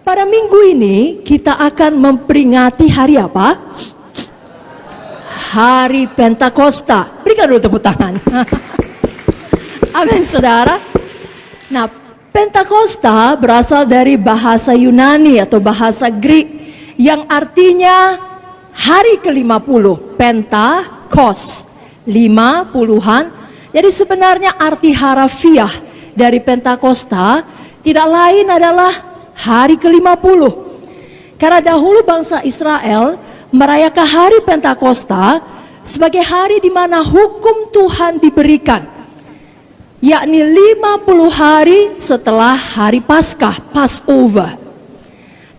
Pada minggu ini kita akan memperingati hari apa? Hari Pentakosta. Berikan dulu tepuk tangan. Amin, saudara. Nah, Pentakosta berasal dari bahasa Yunani atau bahasa Greek yang artinya hari ke-50. Pentakos, 50-an. Jadi sebenarnya arti harafiah dari Pentakosta tidak lain adalah hari ke-50. Karena dahulu bangsa Israel merayakan hari Pentakosta sebagai hari di mana hukum Tuhan diberikan, yakni 50 hari setelah hari Paskah, Passover.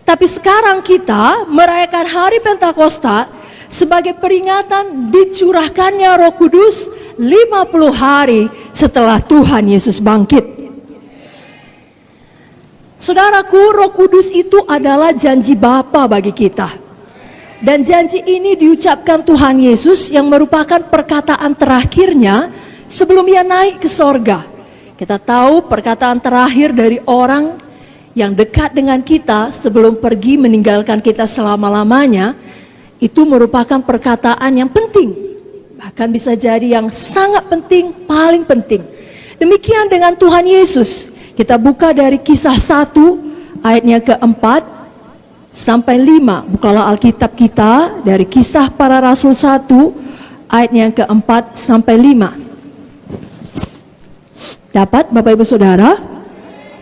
Tapi sekarang kita merayakan hari Pentakosta sebagai peringatan dicurahkannya Roh Kudus 50 hari setelah Tuhan Yesus bangkit. Saudaraku, Roh Kudus itu adalah janji Bapa bagi kita. Dan janji ini diucapkan Tuhan Yesus yang merupakan perkataan terakhirnya sebelum ia naik ke sorga. Kita tahu perkataan terakhir dari orang yang dekat dengan kita sebelum pergi meninggalkan kita selama-lamanya, itu merupakan perkataan yang penting. Bahkan bisa jadi yang sangat penting, paling penting. Demikian dengan Tuhan Yesus. Kita buka dari Kisah 1 ayatnya ke-4 sampai 5. Bukalah Alkitab kita dari Kisah Para Rasul 1 ayatnya ke-4 sampai 5. Dapat Bapak Ibu Saudara?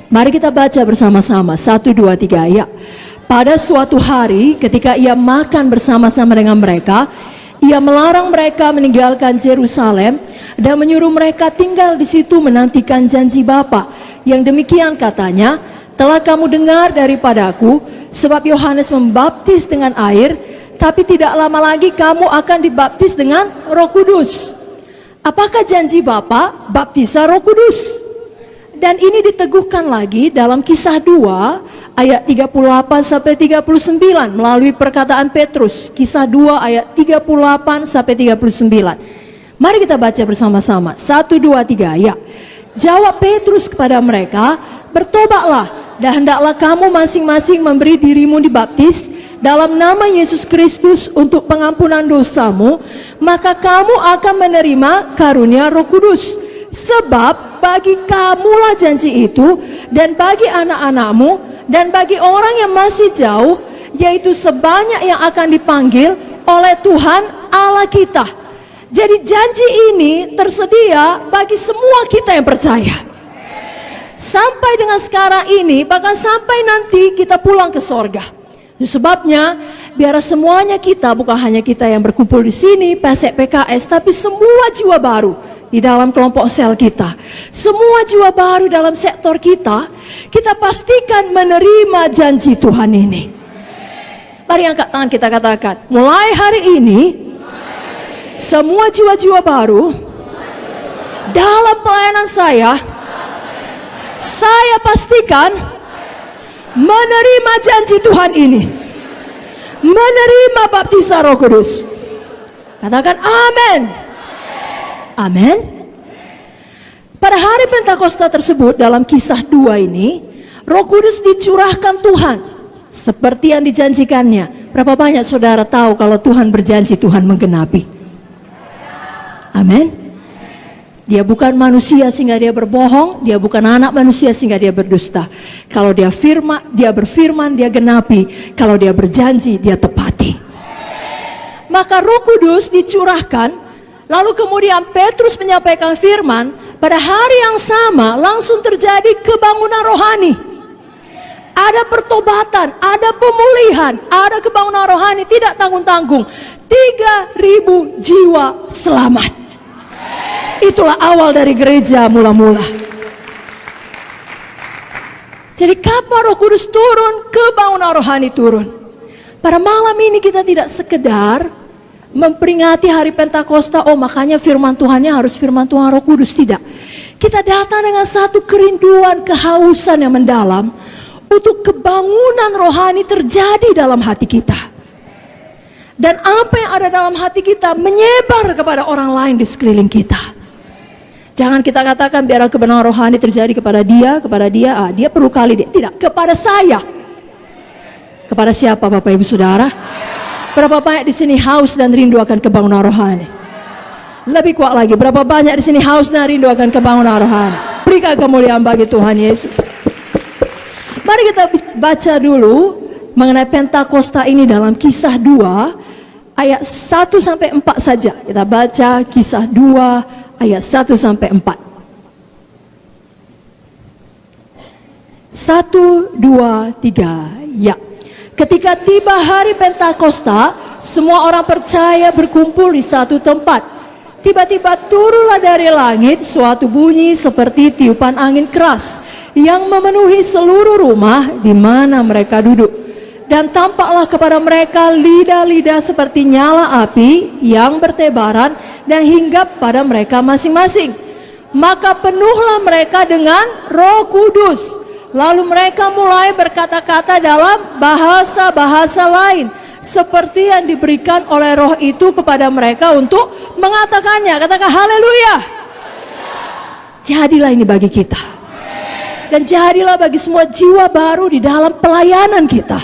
Mari kita baca bersama-sama. 1, 2, 3 ya. Pada suatu hari ketika ia makan bersama-sama dengan mereka, ia melarang mereka meninggalkan Yerusalem dan menyuruh mereka tinggal di situ menantikan janji Bapa. Yang demikian katanya, telah kamu dengar daripadaku, sebab Yohanes membaptis dengan air, tapi tidak lama lagi kamu akan dibaptis dengan Roh Kudus. Apakah janji Bapa? Baptisan Roh Kudus. Dan ini diteguhkan lagi dalam Kisah 2 ayat 38 sampai 39 melalui perkataan Petrus. Kisah 2 ayat 38 sampai 39. Mari kita baca bersama-sama. 1, 2, 3 ya. Jawab Petrus kepada mereka, bertobatlah dan hendaklah kamu masing-masing memberi dirimu dibaptis dalam nama Yesus Kristus untuk pengampunan dosamu, maka kamu akan menerima karunia Roh Kudus. Sebab bagi kamulah janji itu, dan bagi anak-anakmu, dan bagi orang yang masih jauh, yaitu sebanyak yang akan dipanggil oleh Tuhan Allah kita. Jadi janji ini tersedia bagi semua kita yang percaya. Sampai dengan sekarang ini, bahkan sampai nanti kita pulang ke sorga. Sebabnya, biar semuanya kita, bukan hanya kita yang berkumpul di sini, PSEK PKS, tapi semua jiwa baru di dalam kelompok sel kita, semua jiwa baru dalam sektor kita, kita pastikan menerima janji Tuhan ini. Mari angkat tangan kita katakan, mulai hari ini, semua jiwa-jiwa baru dalam pelayanan saya pastikan menerima janji Tuhan ini, menerima baptisan Roh Kudus. Katakan amin. Amin. Pada hari Pentakosta tersebut dalam Kisah 2 ini, Roh Kudus dicurahkan Tuhan seperti yang dijanjikannya. Berapa banyak saudara tahu kalau Tuhan berjanji, Tuhan menggenapi? Amin. Dia bukan manusia sehingga dia berbohong, dia bukan anak manusia sehingga dia berdusta. Kalau dia berfirman, dia genapi. Kalau dia berjanji, dia tepati. Maka Roh Kudus dicurahkan, lalu kemudian Petrus menyampaikan firman, pada hari yang sama langsung terjadi kebangunan rohani. Ada pertobatan, ada pemulihan, ada kebangunan rohani, tidak tanggung-tanggung. 3.000 jiwa selamat. Itulah awal dari gereja mula-mula. Jadi kapan Roh Kudus turun, kebangunan rohani turun. Pada malam ini kita tidak sekedar memperingati hari Pentakosta, oh makanya firman Tuhannya harus firman Tuhan Roh Kudus, tidak. Kita datang dengan satu kerinduan, kehausan yang mendalam untuk kebangunan rohani terjadi dalam hati kita. Dan apa yang ada dalam hati kita menyebar kepada orang lain di sekeliling kita. Jangan kita katakan biar kebenaran rohani terjadi kepada dia, dia perlu kali dia. Tidak, kepada saya. Kepada siapa Bapak Ibu Saudara? Berapa banyak di sini haus dan rindu akan kebangunan rohani? Lebih kuat lagi, berapa banyak di sini haus dan rindu akan kebangunan rohani? Berikan kemuliaan bagi Tuhan Yesus. Mari kita baca dulu mengenai Pentakosta ini dalam Kisah 2 ayat 1 sampai 4 saja. Kita baca Kisah 2 ayat 1 sampai 4. 1, 2, 3, ya. Ketika tiba hari Pentakosta, semua orang percaya berkumpul di satu tempat. Tiba-tiba turunlah dari langit suatu bunyi seperti tiupan angin keras yang memenuhi seluruh rumah di mana mereka duduk. Dan tampaklah kepada mereka lidah-lidah seperti nyala api yang bertebaran dan hinggap pada mereka masing-masing. Maka penuhlah mereka dengan Roh Kudus. Lalu mereka mulai berkata-kata dalam bahasa-bahasa lain, seperti yang diberikan oleh Roh itu kepada mereka untuk mengatakannya. Katakan haleluya. Jadilah ini bagi kita. Dan jadilah bagi semua jiwa baru di dalam pelayanan kita.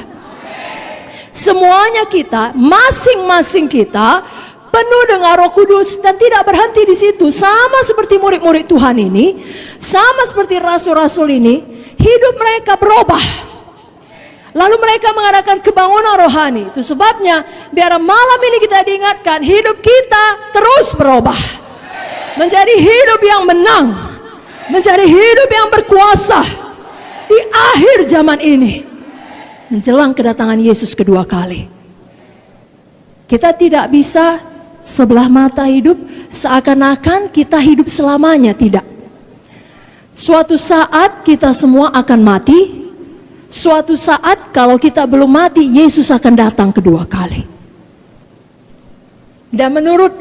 Semuanya kita, masing-masing kita penuh dengan Roh Kudus dan tidak berhenti di situ. Sama seperti murid-murid Tuhan ini, sama seperti rasul-rasul ini, hidup mereka berubah. Lalu mereka mengadakan kebangunan rohani. Itu sebabnya biar malam ini kita diingatkan, hidup kita terus berubah. Menjadi hidup yang menang, menjadi hidup yang berkuasa di akhir zaman ini, menjelang kedatangan Yesus kedua kali. Kita tidak bisa sebelah mata hidup seakan-akan kita hidup selamanya. Tidak. Suatu saat kita semua akan mati. Suatu saat kalau kita belum mati, Yesus akan datang kedua kali. Dan menurut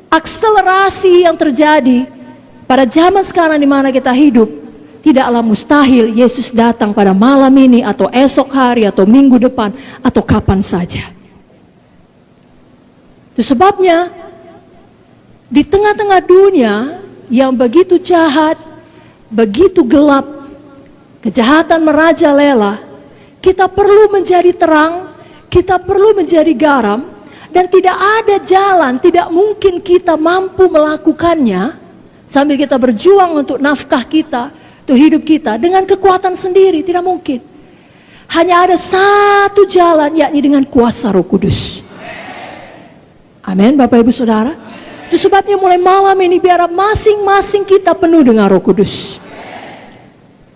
akselerasi yang terjadi pada zaman sekarang di mana kita hidup, tidaklah mustahil Yesus datang pada malam ini atau esok hari atau minggu depan atau kapan saja. Itu sebabnya di tengah-tengah dunia yang begitu jahat, begitu gelap, kejahatan merajalela, kita perlu menjadi terang, kita perlu menjadi garam, dan tidak ada jalan, tidak mungkin kita mampu melakukannya sambil kita berjuang untuk nafkah kita, untuk hidup kita dengan kekuatan sendiri, tidak mungkin. Hanya ada satu jalan, yakni dengan kuasa Roh Kudus. Amin, Bapak Ibu Saudara. Itu sebabnya mulai malam ini biar masing-masing kita penuh dengan Roh Kudus.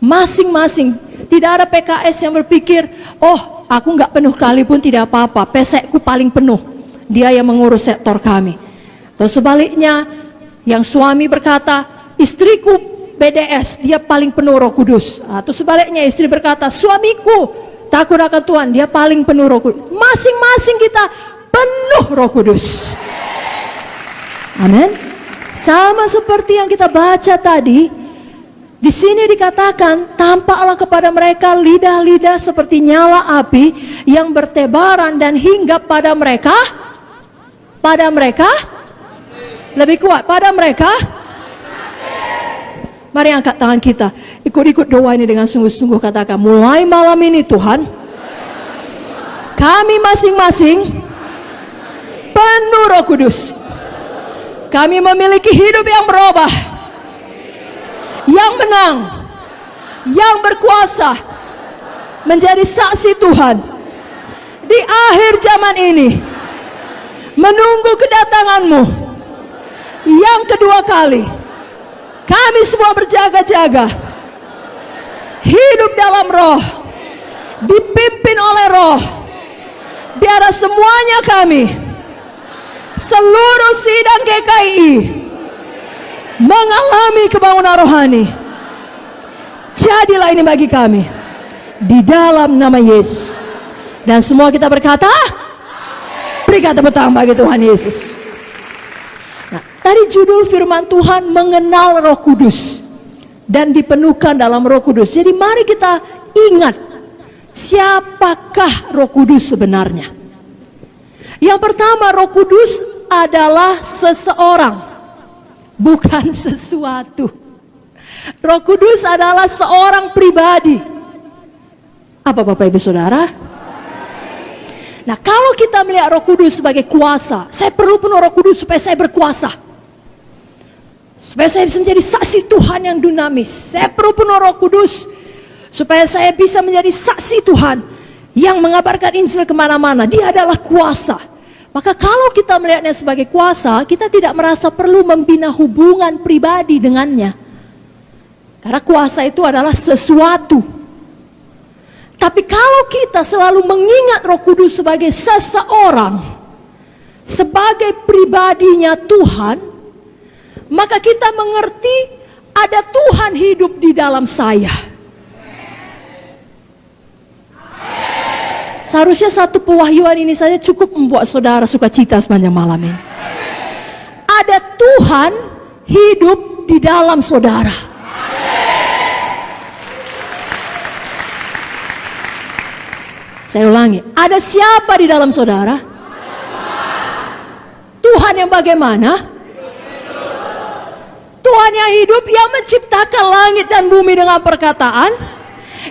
Masing-masing. Tidak ada PKS yang berpikir, oh aku nggak penuh kali pun tidak apa-apa, pesekku paling penuh, dia yang mengurus sektor kami. Atau sebaliknya, yang suami berkata, istriku BDS, dia paling penuh Roh Kudus. Atau sebaliknya, istri berkata, suamiku takut akan Tuhan, dia paling penuh Roh Kudus. Masing-masing kita penuh Roh Kudus. Amin. Sama seperti yang kita baca tadi, di sini dikatakan, tampaklah kepada mereka lidah-lidah seperti nyala api yang bertebaran dan hinggap pada mereka. Pada mereka? Lebih kuat, pada mereka? Mari angkat tangan kita, ikut-ikut doa ini dengan sungguh-sungguh, katakan, mulai malam ini Tuhan, kami masing-masing penuh Roh Kudus. Kami memiliki hidup yang berubah, yang menang, yang berkuasa, menjadi saksi Tuhan di akhir zaman ini, menunggu kedatangan-Mu yang kedua kali. Kami semua berjaga-jaga, hidup dalam Roh, dipimpin oleh Roh, biar semuanya kami, seluruh sidang GKI, mengalami kebangunan rohani. Jadilah ini bagi kami, di dalam nama Yesus. Dan semua kita berkata, berikan tepuk tangan bagi Tuhan Yesus. Nah, tadi judul firman Tuhan, mengenal Roh Kudus dan dipenuhkan dalam Roh Kudus. Jadi mari kita ingat, siapakah Roh Kudus sebenarnya? Yang pertama, Roh Kudus adalah seseorang, bukan sesuatu. Roh Kudus adalah seorang pribadi. Apa Bapak Ibu Saudara? Nah, kalau kita melihat Roh Kudus sebagai kuasa, saya perlu penuh Roh Kudus supaya saya berkuasa, supaya saya bisa menjadi saksi Tuhan yang dinamis. Saya perlu penuh Roh Kudus supaya saya bisa menjadi saksi Tuhan yang mengabarkan Injil kemana-mana. Dia adalah kuasa. Maka kalau kita melihatnya sebagai kuasa, kita tidak merasa perlu membina hubungan pribadi dengannya, karena kuasa itu adalah sesuatu. Tapi kalau kita selalu mengingat Roh Kudus sebagai seseorang, sebagai pribadinya Tuhan, maka kita mengerti ada Tuhan hidup di dalam saya. Seharusnya satu pewahyuan ini saja cukup membuat saudara sukacita sepanjang malam ini. Ada Tuhan hidup di dalam saudara. Saya ulangi, ada siapa di dalam saudara? Tuhan yang bagaimana? Tuhan yang hidup, yang menciptakan langit dan bumi dengan perkataan,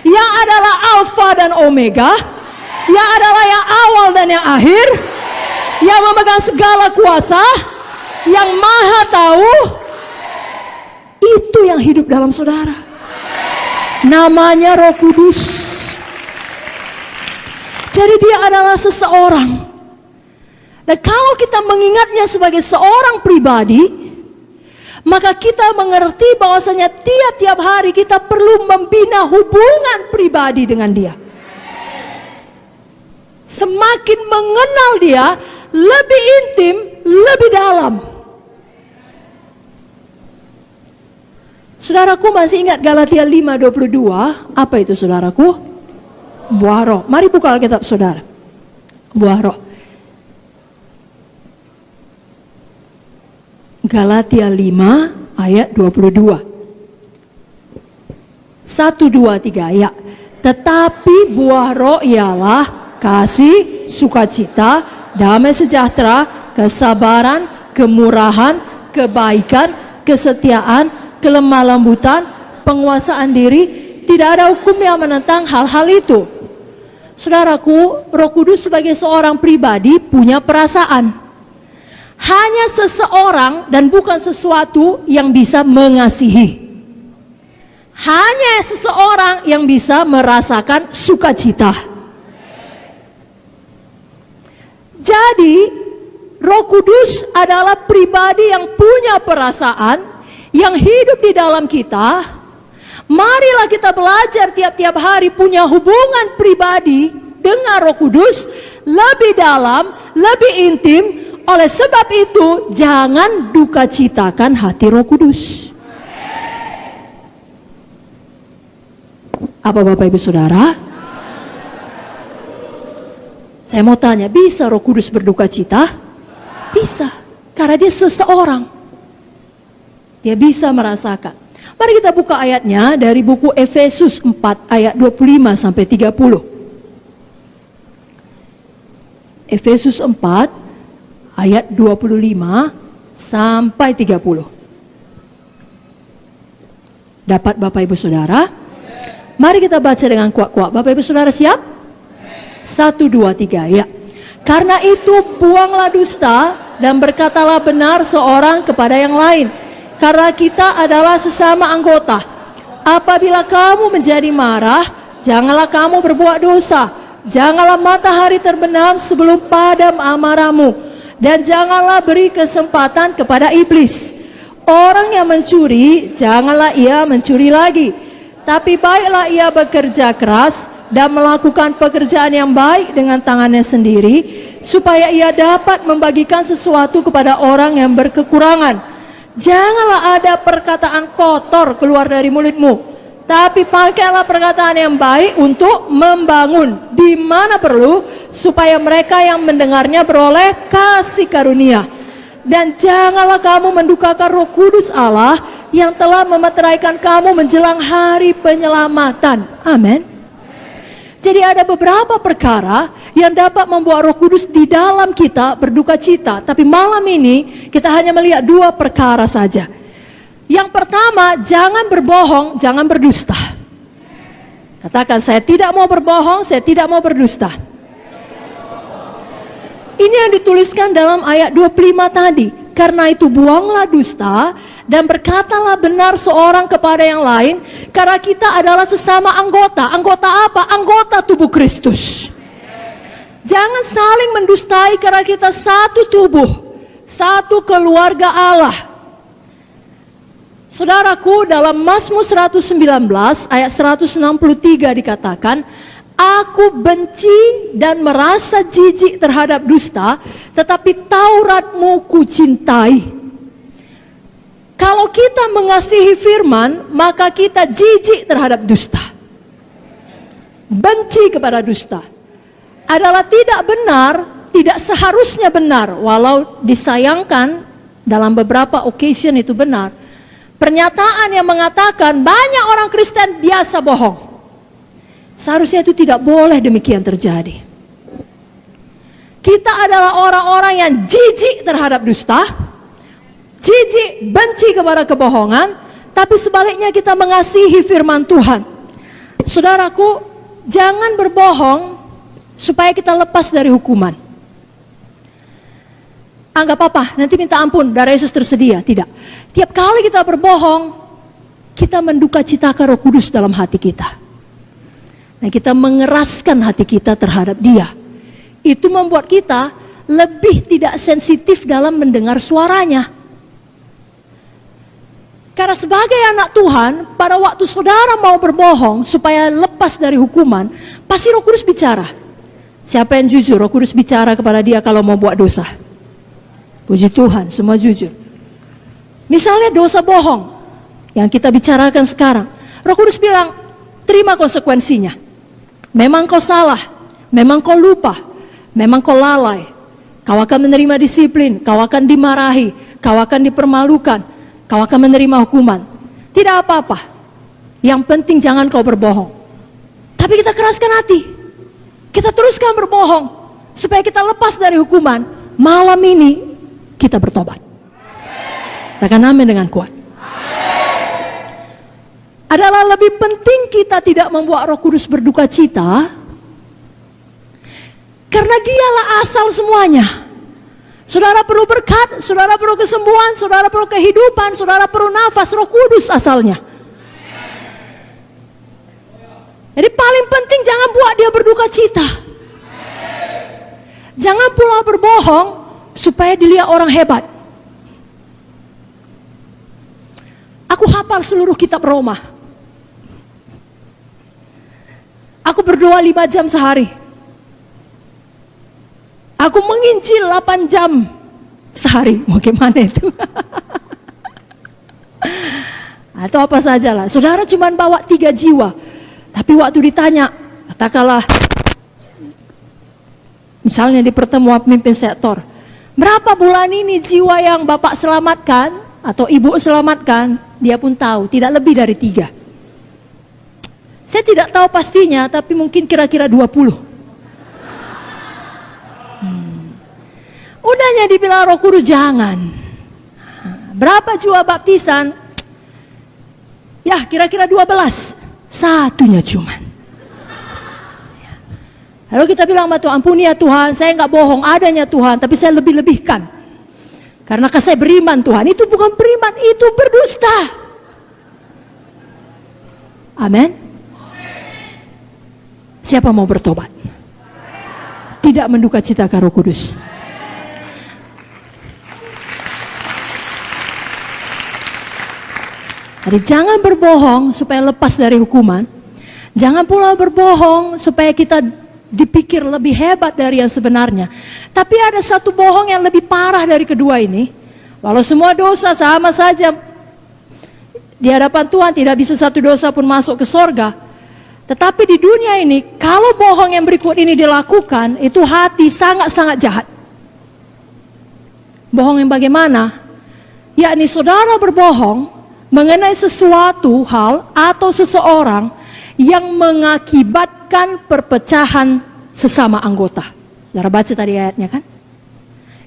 yang adalah Alfa dan Omega, yang adalah yang awal dan yang akhir, yang memegang segala kuasa, yang maha tahu. Itu yang hidup dalam saudara. Namanya Roh Kudus. Jadi dia adalah seseorang. Dan kalau kita mengingatnya sebagai seorang pribadi, maka kita mengerti bahwasanya tiap-tiap hari kita perlu membina hubungan pribadi dengan dia. Semakin mengenal dia, lebih intim, lebih dalam. Saudaraku masih ingat Galatia 5:22? Apa itu saudaraku? Buah roh. Mari buka Alkitab saudara. Buah roh. Galatia 5 ayat 22. 1, 2, 3 ya. Tetapi buah roh ialah kasih, sukacita, damai sejahtera, kesabaran, kemurahan, kebaikan, kesetiaan, kelemah lembutan, penguasaan diri. Tidak ada hukum yang menentang hal-hal itu. Saudaraku, Roh Kudus sebagai seorang pribadi punya perasaan. Hanya seseorang dan bukan sesuatu yang bisa mengasihi. Hanya seseorang yang bisa merasakan sukacita. Jadi, Roh Kudus adalah pribadi yang punya perasaan, yang hidup di dalam kita. Marilah kita belajar tiap-tiap hari punya hubungan pribadi dengan Roh Kudus lebih dalam, lebih intim. Oleh sebab itu, jangan duka citakan hati Roh Kudus. Apa Bapak Ibu Saudara? Saya mau tanya, bisa Roh Kudus berduka cita? Bisa, karena dia seseorang. Dia bisa merasakan. Mari kita buka ayatnya dari buku Efesus 4 ayat 25 sampai 30. Efesus 4 ayat 25 sampai 30. Dapat Bapak Ibu Saudara? Mari kita baca dengan kuat-kuat. Bapak Ibu Saudara siap? 1, 2, 3 ya. Karena itu buanglah dusta dan berkatalah benar seorang kepada yang lain. Karena kita adalah sesama anggota. Apabila kamu menjadi marah, janganlah kamu berbuat dosa. Janganlah matahari terbenam sebelum padam amarahmu. Dan janganlah beri kesempatan kepada iblis. Orang yang mencuri, janganlah ia mencuri lagi. Tapi baiklah ia bekerja keras dan melakukan pekerjaan yang baik dengan tangannya sendiri, supaya ia dapat membagikan sesuatu kepada orang yang berkekurangan. Janganlah ada perkataan kotor keluar dari mulutmu, tapi pakailah perkataan yang baik untuk membangun di mana perlu, supaya mereka yang mendengarnya beroleh kasih karunia. Dan janganlah kamu mendukakan Roh Kudus Allah yang telah memeteraikan kamu menjelang hari penyelamatan. Amin. Jadi ada beberapa perkara yang dapat membuat Roh Kudus di dalam kita berduka cita. Tapi malam ini kita hanya melihat 2 perkara saja. Yang pertama, jangan berbohong, jangan berdusta. Katakan, saya tidak mau berbohong, saya tidak mau berdusta. Ini yang dituliskan dalam ayat 25 tadi. Karena itu buanglah dusta dan berkatalah benar seorang kepada yang lain, karena kita adalah sesama anggota. Anggota apa? Anggota tubuh Kristus. Jangan saling mendustai karena kita satu tubuh, satu keluarga Allah. Saudaraku, dalam Mazmur 119 ayat 163 dikatakan, aku benci dan merasa jijik terhadap dusta, tetapi Tauratmu ku cintai. Kalau kita mengasihi firman, maka kita jijik terhadap dusta. Benci kepada dusta adalah tidak benar, tidak seharusnya benar, walau disayangkan dalam beberapa occasion itu benar. Pernyataan yang mengatakan banyak orang Kristen biasa bohong. Seharusnya itu tidak boleh demikian terjadi. Kita adalah orang-orang yang jijik terhadap dusta, jijik, benci kepada kebohongan, tapi sebaliknya kita mengasihi firman Tuhan. Saudaraku, jangan berbohong supaya kita lepas dari hukuman. Anggap apa? Nanti minta ampun, darah Yesus tersedia. Tidak. Tiap kali kita berbohong, kita menduka citakan Roh Kudus dalam hati kita. Nah, kita mengeraskan hati kita terhadap Dia. Itu membuat kita lebih tidak sensitif dalam mendengar suaranya. Karena sebagai anak Tuhan, pada waktu saudara mau berbohong supaya lepas dari hukuman, pasti Roh Kudus bicara. Siapa yang jujur? Roh Kudus bicara kepada dia kalau mau buat dosa. Puji Tuhan, semua jujur. Misalnya dosa bohong yang kita bicarakan sekarang, Roh Kudus bilang, terima konsekuensinya. Memang kau salah, memang kau lupa, memang kau lalai. Kau akan menerima disiplin, kau akan dimarahi, kau akan dipermalukan, kau akan menerima hukuman. Tidak apa-apa. Yang penting jangan kau berbohong. Tapi kita keraskan hati. Kita teruskan berbohong supaya kita lepas dari hukuman. Malam ini kita bertobat. Katakan amin dengan kuat. Adalah lebih penting kita tidak membuat Roh Kudus berduka cita, karena Dialah asal semuanya. Saudara perlu berkat, saudara perlu kesembuhan, saudara perlu kehidupan, saudara perlu nafas, Roh Kudus asalnya. Jadi paling penting jangan buat dia berduka cita. Jangan pula berbohong supaya dilihat orang hebat. Aku hafal seluruh kitab Roma. Aku berdoa 5 jam sehari. Aku menginjil 8 jam sehari. Mau gimana itu? Atau apa sajalah. Saudara cuma bawa 3 jiwa. Tapi waktu ditanya, katakanlah, misalnya di pertemuan pemimpin sektor, berapa bulan ini jiwa yang Bapak selamatkan atau Ibu selamatkan? Dia pun tahu, tidak lebih dari 3. Saya tidak tahu pastinya, tapi mungkin kira-kira 20. Udahnya dibilang Roh Kudus jangan. Berapa jiwa baptisan? Ya, kira-kira 12. Satunya cuman. Lalu kita bilang sama Tuhan, ampuni ya Tuhan, saya nggak bohong, adanya Tuhan, tapi saya lebih-lebihkan. Karena saya beriman Tuhan, itu bukan beriman, itu berdusta. Amin. Siapa mau bertobat? Tidak menduka citakan Roh Kudus. Jadi jangan berbohong supaya lepas dari hukuman. Jangan pula berbohong supaya kita dipikir lebih hebat dari yang sebenarnya. Tapi ada satu bohong yang lebih parah dari kedua ini. Walau semua dosa sama saja di hadapan Tuhan, tidak bisa satu dosa pun masuk ke sorga. Tetapi di dunia ini, kalau bohong yang berikut ini dilakukan, itu hati sangat-sangat jahat. Bohong yang bagaimana? Yakni saudara berbohong mengenai sesuatu hal atau seseorang yang mengakibatkan perpecahan sesama anggota. Saudara baca tadi ayatnya kan?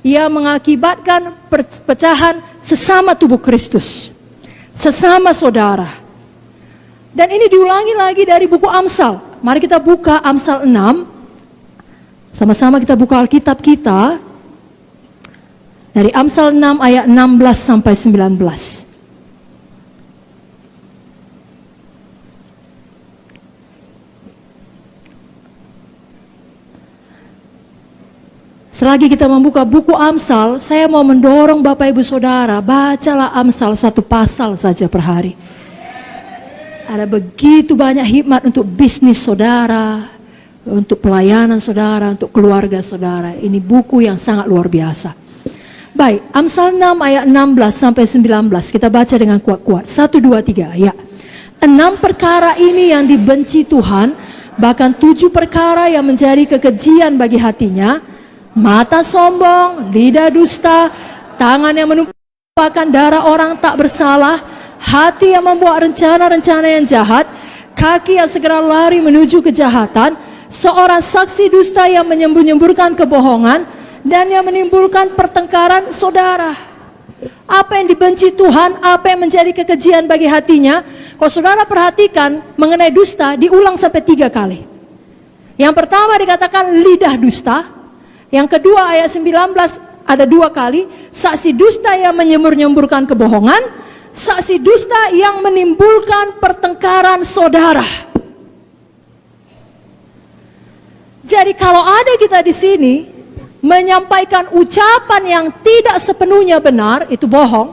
Ia mengakibatkan perpecahan sesama tubuh Kristus, sesama saudara. Dan ini diulangi lagi dari buku Amsal. Mari kita buka Amsal 6. Sama-sama kita buka Alkitab kita. Dari Amsal 6 ayat 16 sampai 19. Selagi kita membuka buku Amsal, saya mau mendorong Bapak Ibu Saudara, bacalah Amsal 1 pasal saja per hari. Ada begitu banyak hikmat untuk bisnis saudara, untuk pelayanan saudara, untuk keluarga saudara. Ini buku yang sangat luar biasa. Baik, Amsal 6 ayat 16 sampai 19, kita baca dengan kuat-kuat. 1, 2, 3, ya. 6 perkara ini yang dibenci Tuhan, bahkan 7 perkara yang menjadi kekejian bagi hatinya: mata sombong, lidah dusta, tangan yang menumpahkan darah orang tak bersalah, hati yang membuat rencana-rencana yang jahat, kaki yang segera lari menuju kejahatan, seorang saksi dusta yang menyembur-nyemburkan kebohongan, dan yang menimbulkan pertengkaran saudara. Apa yang dibenci Tuhan, apa yang menjadi kekejian bagi hatinya? Kalau saudara perhatikan mengenai dusta, diulang sampai 3 kali. Yang pertama dikatakan lidah dusta. Yang kedua ayat 19 ada 2 kali, saksi dusta yang menyembur-nyemburkan kebohongan, saksi dusta yang menimbulkan pertengkaran saudara. Jadi kalau ada kita di sini menyampaikan ucapan yang tidak sepenuhnya benar, itu bohong.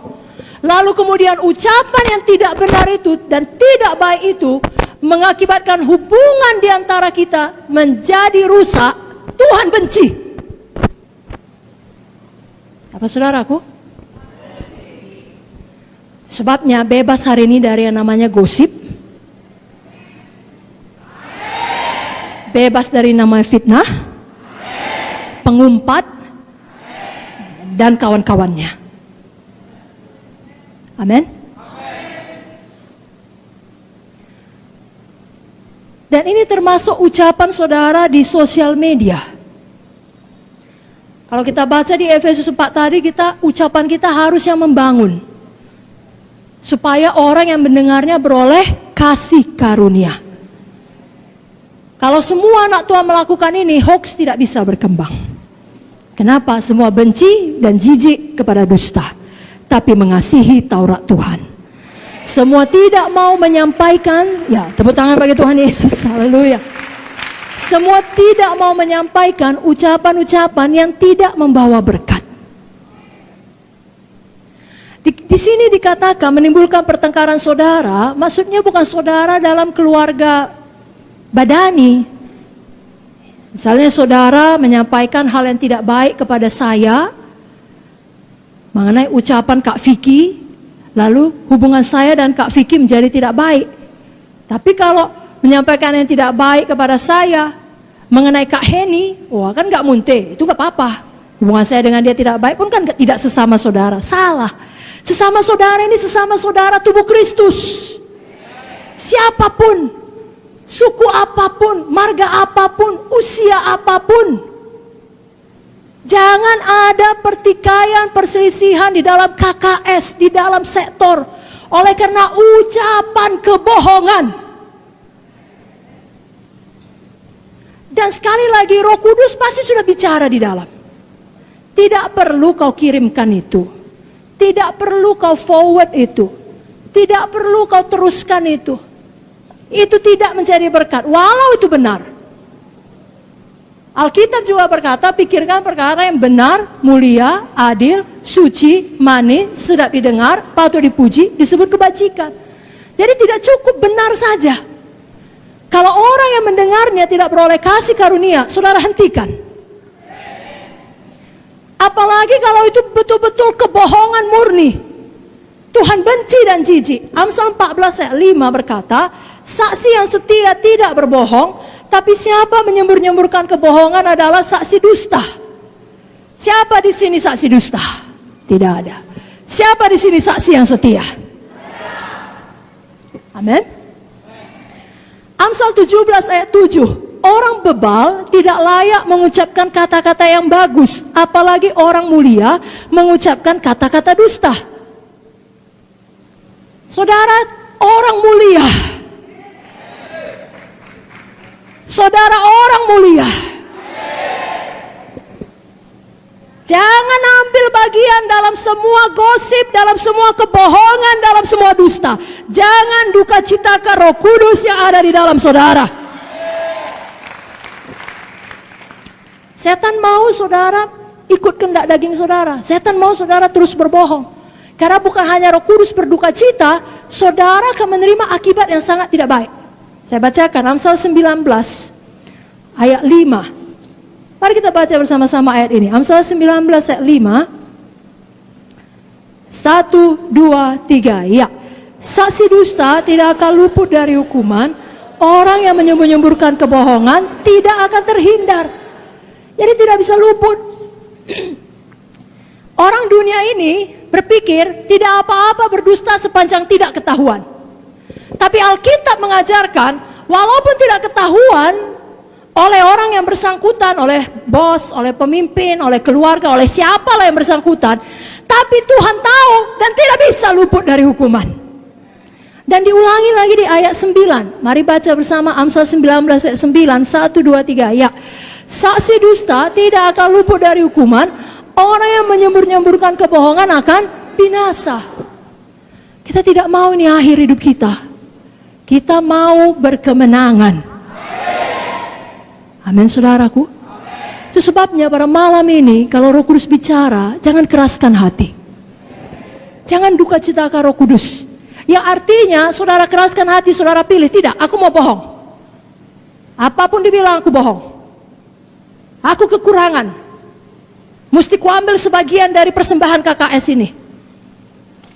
Lalu kemudian ucapan yang tidak benar itu dan tidak baik itu mengakibatkan hubungan di antara kita menjadi rusak, Tuhan benci. Apa saudaraku? Sebabnya bebas hari ini dari yang namanya gosip. Bebas dari namanya fitnah, pengumpat, dan kawan-kawannya. Amin. Dan ini termasuk ucapan saudara di sosial media. Kalau kita baca di Efesus 4 tadi, ucapan kita harus yang membangun, supaya orang yang mendengarnya beroleh kasih karunia. Kalau semua anak Tuhan melakukan ini, hoax tidak bisa berkembang. Kenapa? Semua benci dan jijik kepada dusta, tapi mengasihi Taurat Tuhan. Semua tidak mau menyampaikan, ya tepuk tangan bagi Tuhan Yesus, haleluya. Semua tidak mau menyampaikan ucapan-ucapan yang tidak membawa berkat. Di sini dikatakan menimbulkan pertengkaran saudara, maksudnya bukan saudara dalam keluarga badani. Misalnya saudara menyampaikan hal yang tidak baik kepada saya mengenai ucapan Kak Vicky, lalu hubungan saya dan Kak Vicky menjadi tidak baik. Tapi kalau menyampaikan yang tidak baik kepada saya mengenai Kak Heni, wah kan gak munte, itu gak apa-apa. Hubungan saya dengan dia tidak baik pun kan tidak sesama saudara. Salah. Sesama saudara ini sesama saudara tubuh Kristus. Siapapun, suku apapun, marga apapun, usia apapun, jangan ada pertikaian, perselisihan di dalam KKS, di dalam sektor, oleh karena ucapan kebohongan. Dan sekali lagi Roh Kudus pasti sudah bicara di dalam. Tidak perlu kau kirimkan itu. Tidak perlu kau forward itu. Tidak perlu kau teruskan itu. Itu tidak menjadi berkat, walau itu benar. Alkitab juga berkata, pikirkan perkara yang benar, mulia, adil, suci, manis, sedap didengar, patut dipuji, disebut kebajikan. Jadi tidak cukup benar saja. Kalau orang yang mendengarnya tidak beroleh kasih karunia, saudara hentikan. Apalagi kalau itu betul-betul kebohongan murni. Tuhan benci dan jijik. Amsal 14 ayat 5 berkata, saksi yang setia tidak berbohong, tapi siapa menyembur-nyemburkan kebohongan adalah saksi dusta. Siapa di sini saksi dusta? Tidak ada. Siapa di sini saksi yang setia? Amin. Amsal 17 ayat 7. Orang bebal tidak layak mengucapkan kata-kata yang bagus, apalagi orang mulia mengucapkan kata-kata dusta. Saudara, orang mulia. Saudara, orang mulia. Jangan ambil ambil bagian dalam semua gosip, dalam semua kebohongan, dalam semua dusta. Jangan duka citakan Roh Kudus yang ada di dalam saudara. Setan mau saudara ikut kehendak daging saudara. Setan mau saudara terus berbohong. Karena bukan hanya Roh Kudus berduka cita, saudara akan menerima akibat yang sangat tidak baik. Saya bacakan Amsal 19 ayat 5. Mari kita baca bersama-sama ayat ini. Amsal 19 ayat 5. 1, 2, 3. Ya. Saksi dusta tidak akan luput dari hukuman. Orang yang menyembur-nyemburkan kebohongan tidak akan terhindar. Jadi tidak bisa luput. Orang dunia ini berpikir tidak apa-apa berdusta sepanjang tidak ketahuan. Tapi Alkitab mengajarkan walaupun tidak ketahuan oleh orang yang bersangkutan, oleh bos, oleh pemimpin, oleh keluarga, oleh siapalah yang bersangkutan, tapi Tuhan tahu dan tidak bisa luput dari hukuman. Dan diulangi lagi di ayat 9. Mari baca bersama Amsal 19 ayat 9. 1, 2, 3. Ya. Saksi dusta tidak akan luput dari hukuman. Orang yang menyembur-nyemburkan kebohongan akan binasa. Kita tidak mau ini akhir hidup kita. Kita mau berkemenangan. Amin saudaraku. Itu sebabnya pada malam ini kalau Roh Kudus bicara, jangan keraskan hati. Jangan duka citakan Roh Kudus. Yang artinya saudara keraskan hati, saudara pilih, tidak, aku mau bohong. Apapun dibilang aku bohong. Aku kekurangan. Mesti kuambil sebagian dari persembahan KKS ini.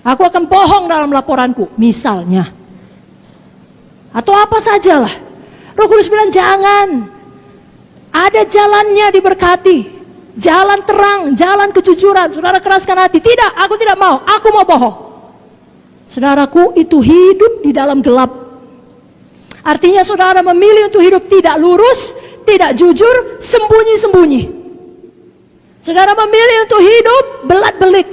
Aku akan bohong dalam laporanku, misalnya. Atau apa sajalah. Roh Kudus bilang jangan. Ada jalannya diberkati. Jalan terang, jalan kejujuran. Saudara keraskan hati. Tidak, aku tidak mau. Aku mau bohong. Saudaraku, itu hidup di dalam gelap. Artinya saudara memilih untuk hidup tidak lurus, tidak jujur, sembunyi-sembunyi. Saudara memilih untuk hidup belat-belit.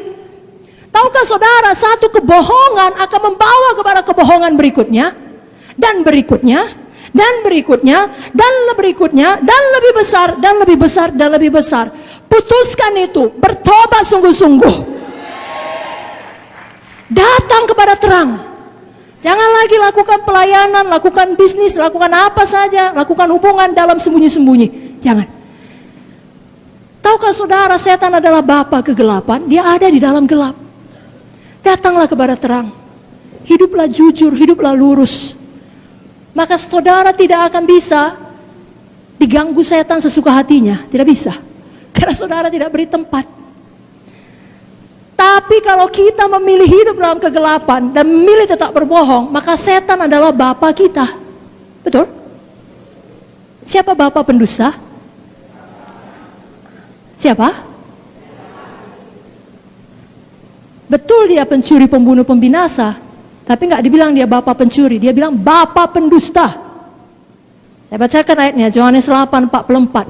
Tahukah saudara, satu kebohongan akan membawa kepada kebohongan berikutnya. Dan berikutnya. Dan berikutnya, dan berikutnya, dan lebih besar, dan lebih besar, dan lebih besar. Putuskan itu, bertobat sungguh-sungguh. Datang kepada terang. Jangan lagi lakukan pelayanan, lakukan bisnis, lakukan apa saja, lakukan hubungan dalam sembunyi-sembunyi. Jangan. Tahukah saudara, setan adalah bapa kegelapan, dia ada di dalam gelap. Datanglah kepada terang. Hiduplah jujur, hiduplah lurus. Maka saudara tidak akan bisa diganggu setan sesuka hatinya. Tidak bisa. Karena saudara tidak beri tempat. Tapi kalau kita memilih hidup dalam kegelapan dan memilih tetap berbohong, maka setan adalah bapa kita. Betul? Siapa bapa pendusta? Siapa? Betul dia pencuri, pembunuh, pembinasa. Tapi nggak dibilang dia bapa pencuri, dia bilang bapa pendusta. Saya bacakan ayatnya, Yohanes 8:44.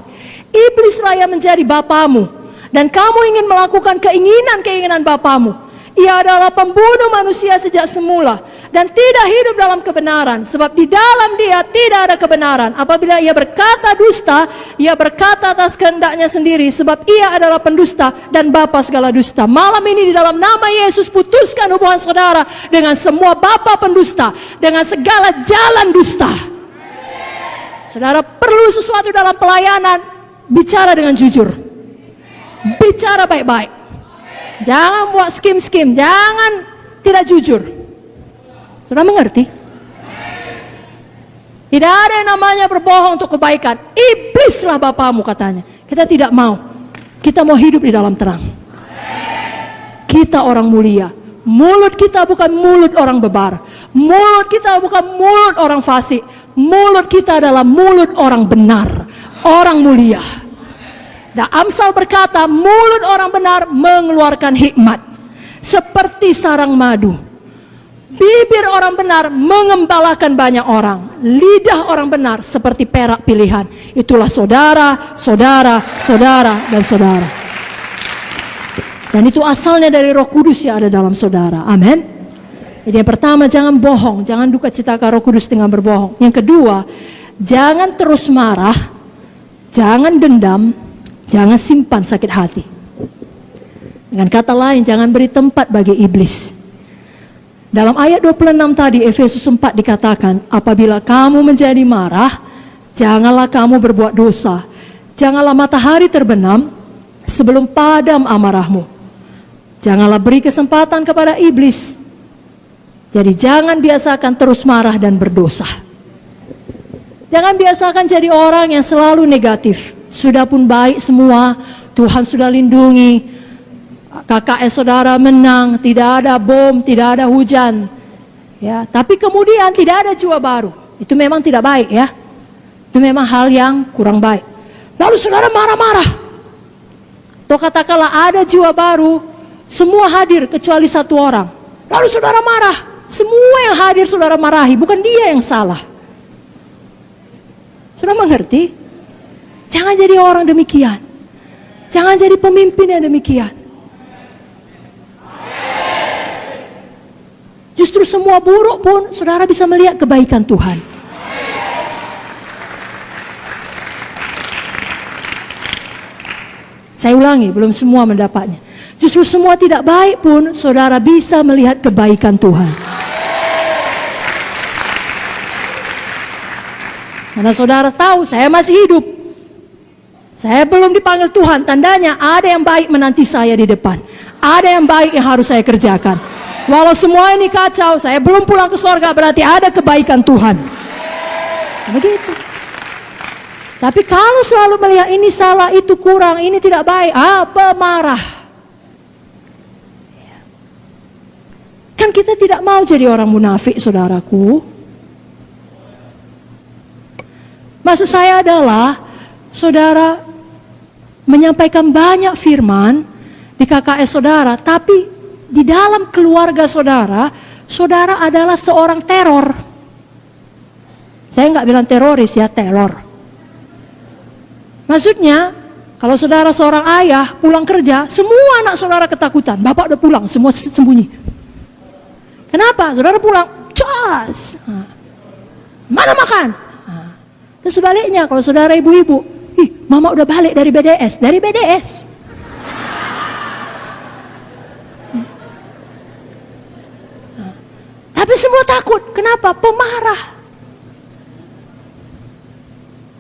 Iblislah yang menjadi bapamu, dan kamu ingin melakukan keinginan-keinginan bapamu. Ia adalah pembunuh manusia sejak semula, dan tidak hidup dalam kebenaran, sebab di dalam dia tidak ada kebenaran. Apabila ia berkata dusta, ia berkata atas kehendaknya sendiri, sebab ia adalah pendusta dan bapa segala dusta. Malam ini di dalam nama Yesus, putuskan hubungan saudara dengan semua bapa pendusta, dengan segala jalan dusta. Saudara perlu sesuatu dalam pelayanan, bicara dengan jujur, bicara baik-baik. Jangan buat skim-skim, jangan tidak jujur. Sudah mengerti? Tidak ada yang namanya berbohong untuk kebaikan. Iblislah bapamu katanya. Kita tidak mau. Kita mau hidup di dalam terang. Kita orang mulia. Mulut kita bukan mulut orang bebar. Mulut kita bukan mulut orang fasik. Mulut kita adalah mulut orang benar, orang mulia. Dan Amsal berkata, mulut orang benar mengeluarkan hikmat seperti sarang madu. Bibir orang benar mengembalakan banyak orang. Lidah orang benar seperti perak pilihan. Itulah saudara, saudara, saudara, dan saudara. Dan itu asalnya dari Roh Kudus yang ada dalam saudara. Amin. Jadi yang pertama, jangan bohong. Jangan duka citakan Roh Kudus dengan berbohong. Yang kedua, jangan terus marah. Jangan dendam. Jangan simpan sakit hati. Dengan kata lain, jangan beri tempat bagi iblis. Dalam ayat 26 tadi, Efesus 4 dikatakan, apabila kamu menjadi marah, janganlah kamu berbuat dosa. Janganlah matahari terbenam sebelum padam amarahmu. Janganlah beri kesempatan kepada iblis. Jadi jangan biasakan terus marah dan berdosa. Jangan biasakan jadi orang yang selalu negatif. Sudah pun baik semua, Tuhan sudah lindungi, KKS saudara menang, tidak ada bom, tidak ada hujan. Ya, tapi kemudian tidak ada jiwa baru. Itu memang tidak baik ya. Itu memang hal yang kurang baik. Lalu saudara marah-marah. Atau katakanlah ada jiwa baru, semua hadir kecuali satu orang. Lalu saudara marah. Semua yang hadir saudara marahi, bukan dia yang salah. Sudah mengerti? Jangan jadi orang demikian. Jangan jadi pemimpin yang demikian. Justru semua buruk pun saudara bisa melihat kebaikan Tuhan. Saya ulangi, belum semua mendapatnya. Justru semua tidak baik pun saudara bisa melihat kebaikan Tuhan. Karena saudara tahu saya masih hidup. Saya belum dipanggil Tuhan, tandanya ada yang baik menanti saya di depan. Ada yang baik yang harus saya kerjakan. Walau semua ini kacau, saya belum pulang ke sorga, berarti ada kebaikan Tuhan. Begitu. Tapi kalau selalu melihat ini salah, itu kurang, ini tidak baik, pemarah. Kan kita tidak mau jadi orang munafik, saudaraku. Maksud saya adalah, saudara menyampaikan banyak firman di KKS saudara, tapi di dalam keluarga saudara, saudara adalah seorang teror. Saya nggak bilang teroris ya, teror. Maksudnya, kalau saudara seorang ayah pulang kerja, semua anak saudara ketakutan. Bapak udah pulang, semua sembunyi. Kenapa? Saudara pulang, cas. Mana makan? Terus sebaliknya, kalau saudara ibu-ibu, mama udah balik dari BDS, Tapi semua takut. Kenapa? Pemarah.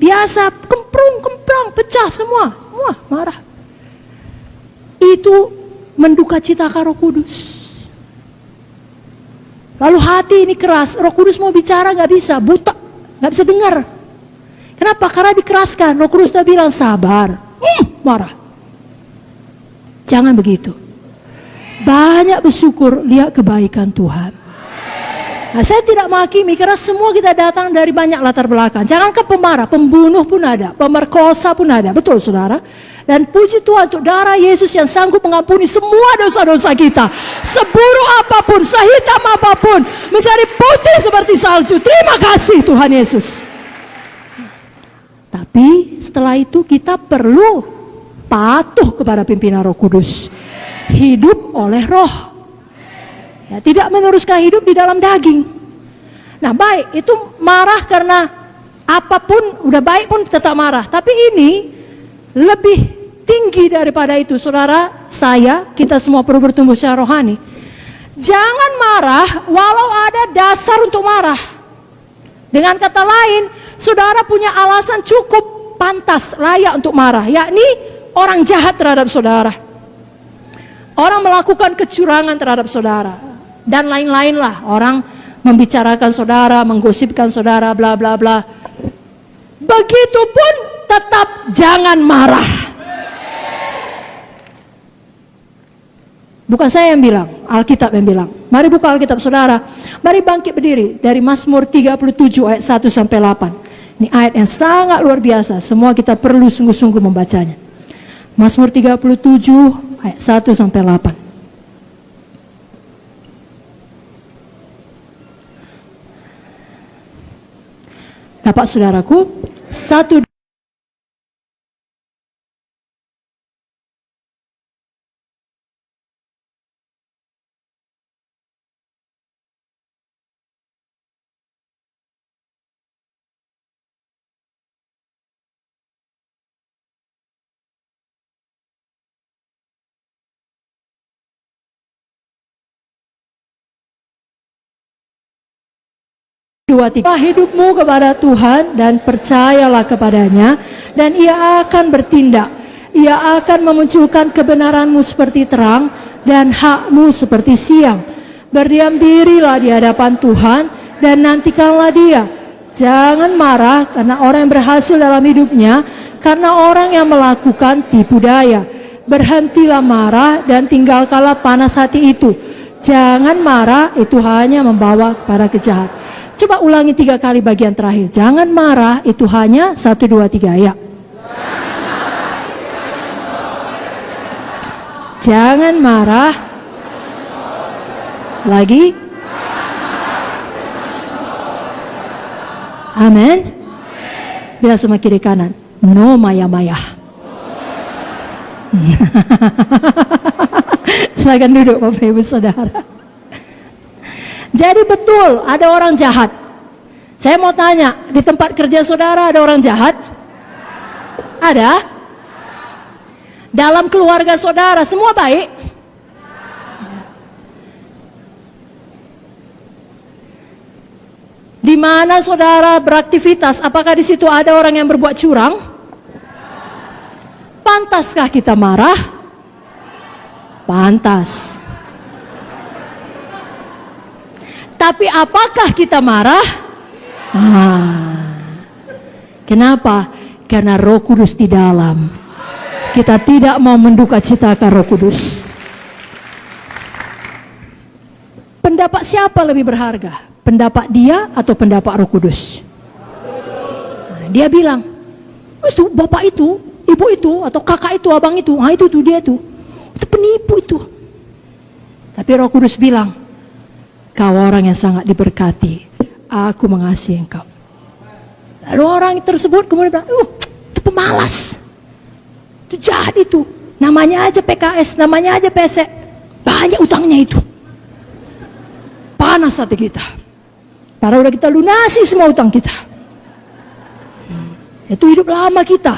Biasa kemprung, pecah semua marah. Itu menduka citakan Roh Kudus. Lalu hati ini keras, Roh Kudus mau bicara nggak bisa, buta, nggak bisa dengar. Kenapa? Karena dikeraskan. Roh Kudus sudah bilang sabar, marah. Jangan begitu. Banyak bersyukur lihat kebaikan Tuhan. Nah, saya tidak menghakimi karena semua kita datang dari banyak latar belakang. Jangankan pemarah, pembunuh pun ada, pemerkosa pun ada, betul saudara. Dan puji Tuhan untuk darah Yesus yang sanggup mengampuni semua dosa-dosa kita. Seburuk apapun, sehitam apapun, menjadi putih seperti salju. Terima kasih Tuhan Yesus. Tapi setelah itu kita perlu patuh kepada pimpinan Roh Kudus. Hidup oleh Roh. Ya, tidak meneruskan hidup di dalam daging. Nah baik, itu marah karena apapun, udah baik pun tetap marah. Tapi ini lebih tinggi daripada itu. Saudara, saya, kita semua perlu bertumbuh secara rohani. Jangan marah walau ada dasar untuk marah. Dengan kata lain, saudara punya alasan cukup pantas, layak untuk marah. Yakni orang jahat terhadap saudara. Orang melakukan kecurangan terhadap saudara. Dan lain-lain lah, orang membicarakan saudara, menggosipkan saudara, bla bla bla. Begitupun tetap jangan marah. Bukan saya yang bilang, Alkitab yang bilang. Mari buka Alkitab saudara. Mari bangkit berdiri dari Mazmur 37 ayat 1 sampai 8. Ini ayat yang sangat luar biasa. Semua kita perlu sungguh-sungguh membacanya. Mazmur 37 ayat 1 sampai 8. Dapat saudaraku, satu 2, 3. Hidupmu kepada Tuhan dan percayalah kepadanya, dan Ia akan bertindak. Ia akan memunculkan kebenaranmu seperti terang dan hakmu seperti siang. Berdiam dirilah di hadapan Tuhan dan nantikanlah Dia. Jangan marah karena orang yang berhasil dalam hidupnya, karena orang yang melakukan tipu daya. Berhentilah marah dan tinggalkanlah panas hati itu. Jangan marah, itu hanya membawa kepada kejahatan. Coba ulangi 3 kali bagian terakhir. Jangan marah, itu hanya 1, 2, 3 ya. Jangan marah. Lagi. Amin. Bila sama kiri kanan. No maya-maya. Silakan duduk Bapak Ibu Saudara. Jadi betul ada orang jahat. Saya mau tanya, di tempat kerja saudara ada orang jahat? Ada? Dalam keluarga saudara semua baik? Di mana saudara beraktivitas, apakah di situ ada orang yang berbuat curang? Pantaskah kita marah? Pantas. Tapi apakah kita marah? Kenapa? Karena Roh Kudus di dalam. Kita tidak mau mendukacitakan Roh Kudus. Pendapat siapa lebih berharga? Pendapat dia atau pendapat Roh Kudus? Dia bilang, itu bapak itu, ibu itu, atau kakak itu, abang itu, itu dia itu penipu itu. Tapi Roh Kudus bilang, kau orang yang sangat diberkati, aku mengasihi engkau. Lalu orang tersebut kemudian bilang, itu pemalas, itu jahat itu, namanya aja PKS, namanya aja PSE, banyak utangnya itu. Panas hati kita, padahal udah kita lunasi semua utang kita. Itu hidup lama kita,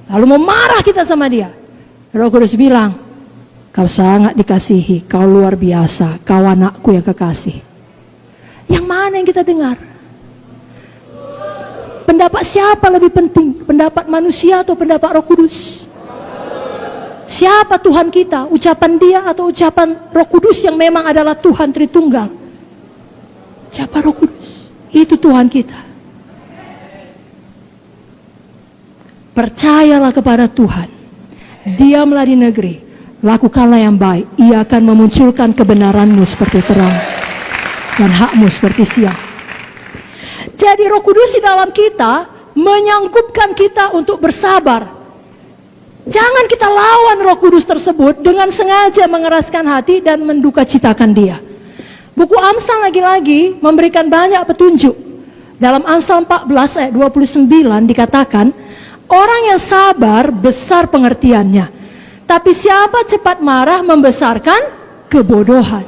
lalu memarah kita sama dia. Roh Kudus bilang, kau sangat dikasihi, kau luar biasa, kau anakku yang kekasih. Yang mana yang kita dengar? Pendapat siapa lebih penting? Pendapat manusia atau pendapat Roh Kudus? Siapa Tuhan kita? Ucapan dia atau ucapan Roh Kudus yang memang adalah Tuhan Tritunggal? Siapa Roh Kudus? Itu Tuhan kita. Percayalah kepada Tuhan. Diamlah di negeri, lakukanlah yang baik. Ia akan memunculkan kebenaranmu seperti terang dan hakmu seperti siang. Jadi Roh Kudus di dalam kita menyanggupkan kita untuk bersabar. Jangan kita lawan Roh Kudus tersebut dengan sengaja mengeraskan hati dan mendukacitakan dia. Buku Amsal lagi-lagi memberikan banyak petunjuk. Dalam Amsal 14 ayat 29 dikatakan, orang yang sabar besar pengertiannya, tapi siapa cepat marah membesarkan kebodohan.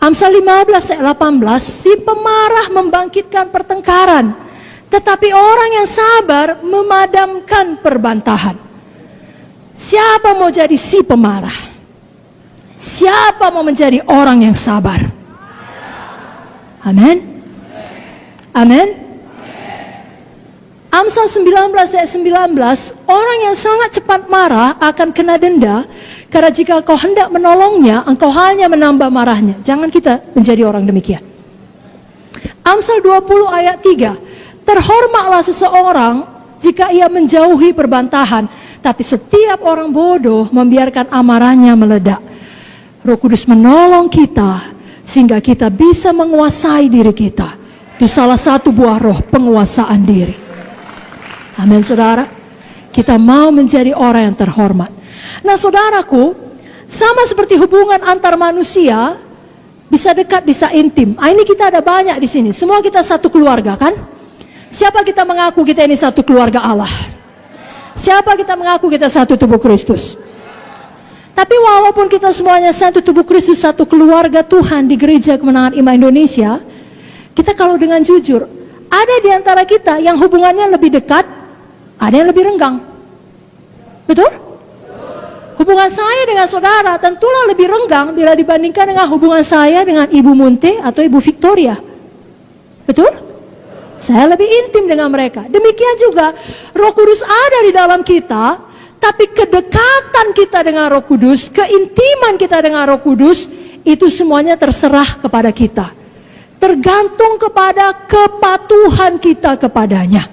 Amsal 15 ayat 18, si pemarah membangkitkan pertengkaran, tetapi orang yang sabar memadamkan perbantahan. Siapa mau jadi si pemarah? Siapa mau menjadi orang yang sabar? Amin. Amin. Amsal 19 ayat 19, orang yang sangat cepat marah akan kena denda, karena jika kau hendak menolongnya, engkau hanya menambah marahnya. Jangan kita menjadi orang demikian. Amsal 20 ayat 3, terhormatlah seseorang jika ia menjauhi perbantahan, tapi setiap orang bodoh membiarkan amarahnya meledak. Roh Kudus menolong kita sehingga kita bisa menguasai diri kita. Itu salah satu buah roh, penguasaan diri. Amin saudara. Kita mau menjadi orang yang terhormat. Nah saudaraku, sama seperti hubungan antar manusia, bisa dekat, bisa intim. Ini kita ada banyak di sini. Semua kita satu keluarga kan? Siapa kita mengaku kita ini satu keluarga Allah? Siapa kita mengaku kita satu tubuh Kristus? Tapi walaupun kita semuanya satu tubuh Kristus, satu keluarga Tuhan di Gereja Kemenangan Iman Indonesia, kita kalau dengan jujur, ada di antara kita yang hubungannya lebih dekat, ada yang lebih renggang. Betul? Hubungan saya dengan saudara tentulah lebih renggang bila dibandingkan dengan hubungan saya dengan Ibu Munte atau Ibu Victoria. Betul? Saya lebih intim dengan mereka. Demikian juga Roh Kudus ada di dalam kita, tapi kedekatan kita dengan Roh Kudus, keintiman kita dengan Roh Kudus, itu semuanya terserah kepada kita. Tergantung kepada kepatuhan kita kepadanya.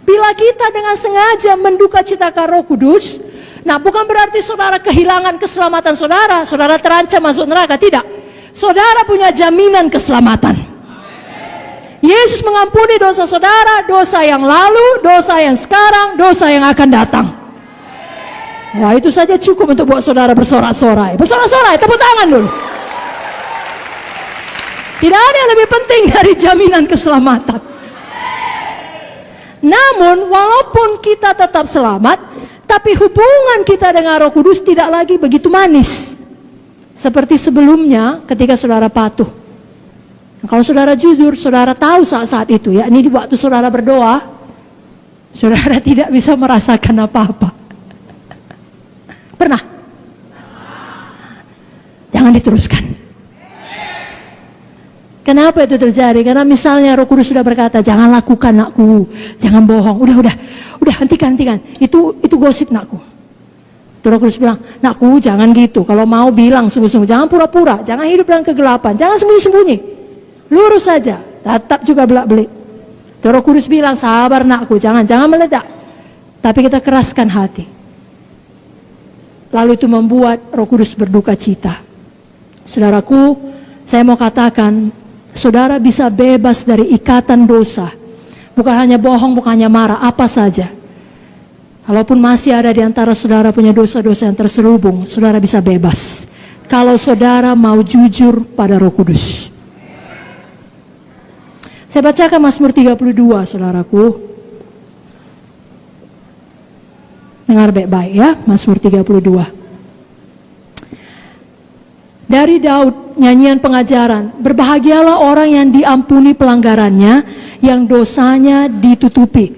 Bila kita dengan sengaja mendukacitakan Roh Kudus, nah bukan berarti saudara kehilangan keselamatan saudara, saudara terancam masuk neraka, tidak. Saudara punya jaminan keselamatan. Yesus mengampuni dosa saudara, dosa yang lalu, dosa yang sekarang, dosa yang akan datang. Wah, itu saja cukup untuk buat saudara bersorak-sorai. Bersorak-sorai, tepuk tangan dulu. Tidak ada yang lebih penting dari jaminan keselamatan. Namun, walaupun kita tetap selamat, tapi hubungan kita dengan Roh Kudus tidak lagi begitu manis seperti sebelumnya ketika saudara patuh. Kalau saudara jujur, saudara tahu saat-saat itu, yakni di waktu saudara berdoa, saudara tidak bisa merasakan apa-apa. Pernah? Jangan diteruskan. Kenapa itu terjadi? Karena misalnya Roh Kudus sudah berkata, jangan lakukan nakku, jangan bohong. Udah, hentikan. Itu gosip nakku. Roh Kudus bilang, nakku jangan gitu. Kalau mau bilang sungguh-sungguh, jangan pura-pura, jangan hidup dalam kegelapan, jangan sembunyi-sembunyi. Lurus saja, tetap juga belak-belik. Roh Kudus bilang, sabar nakku, jangan meledak. Tapi kita keraskan hati. Lalu itu membuat Roh Kudus berduka cita. Saudaraku, saya mau katakan, saudara bisa bebas dari ikatan dosa. Bukan hanya bohong, bukan hanya marah, apa saja. Kalaupun masih ada di antara saudara punya dosa-dosa yang terselubung, saudara bisa bebas. Kalau saudara mau jujur pada Roh Kudus. Saya bacakan Mazmur 32, saudaraku. Dengar baik-baik ya, Mazmur 32. Dari Daud, nyanyian pengajaran. Berbahagialah orang yang diampuni pelanggarannya, yang dosanya ditutupi.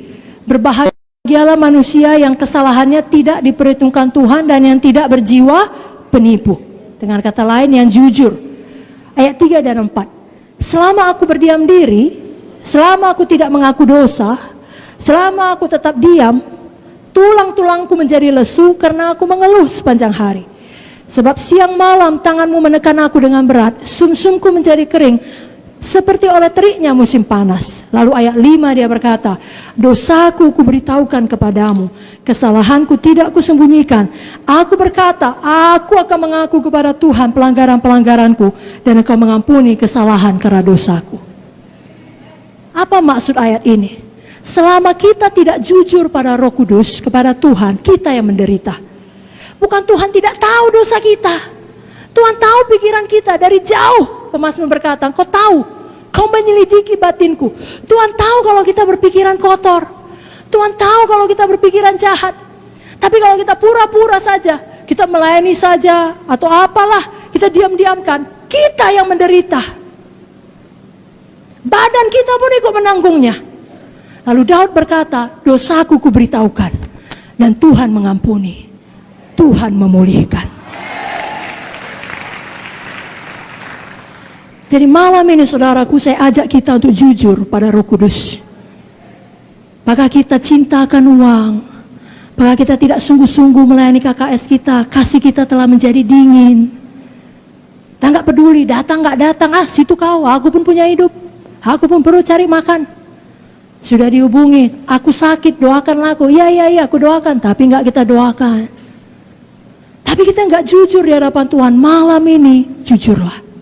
Berbahagialah manusia yang kesalahannya tidak diperhitungkan Tuhan dan yang tidak berjiwa penipu. Dengan kata lain, yang jujur. Ayat 3 dan 4. Selama aku berdiam diri, selama aku tidak mengaku dosa, selama aku tetap diam, tulang-tulangku menjadi lesu karena aku mengeluh sepanjang hari. Sebab siang malam tanganmu menekan aku dengan berat, sumsumku menjadi kering, seperti oleh teriknya musim panas. Lalu ayat 5 dia berkata, dosaku kuberitahukan kepadamu, kesalahanku tidak kusembunyikan. Aku berkata, aku akan mengaku kepada Tuhan pelanggaran-pelanggaranku, dan Engkau mengampuni kesalahan karena dosaku. Apa maksud ayat ini? Selama kita tidak jujur pada Roh Kudus, kepada Tuhan, kita yang menderita. Bukan Tuhan tidak tahu dosa kita. Tuhan tahu pikiran kita dari jauh. Pemazmur berkata, Kau tahu, Kau menyelidiki batinku. Tuhan tahu kalau kita berpikiran kotor. Tuhan tahu kalau kita berpikiran jahat. Tapi kalau kita pura-pura saja, kita melayani saja, atau apalah, kita diam-diamkan, kita yang menderita. Badan kita pun ikut menanggungnya. Lalu Daud berkata, dosaku kuberitahukan, dan Tuhan mengampuni. Tuhan memulihkan. Jadi malam ini saudaraku, saya ajak kita untuk jujur pada Roh Kudus. Apakah kita cintakan uang? Apakah kita tidak sungguh-sungguh melayani KKS kita? Kasih kita telah menjadi dingin. Kita nggak peduli, datang nggak datang, situ kau, aku pun punya hidup. Aku pun perlu cari makan. Sudah dihubungi, aku sakit, doakanlah aku. Iya, aku doakan, tapi nggak kita doakan. Tapi kita nggak jujur di hadapan Tuhan. Malam ini, jujurlah.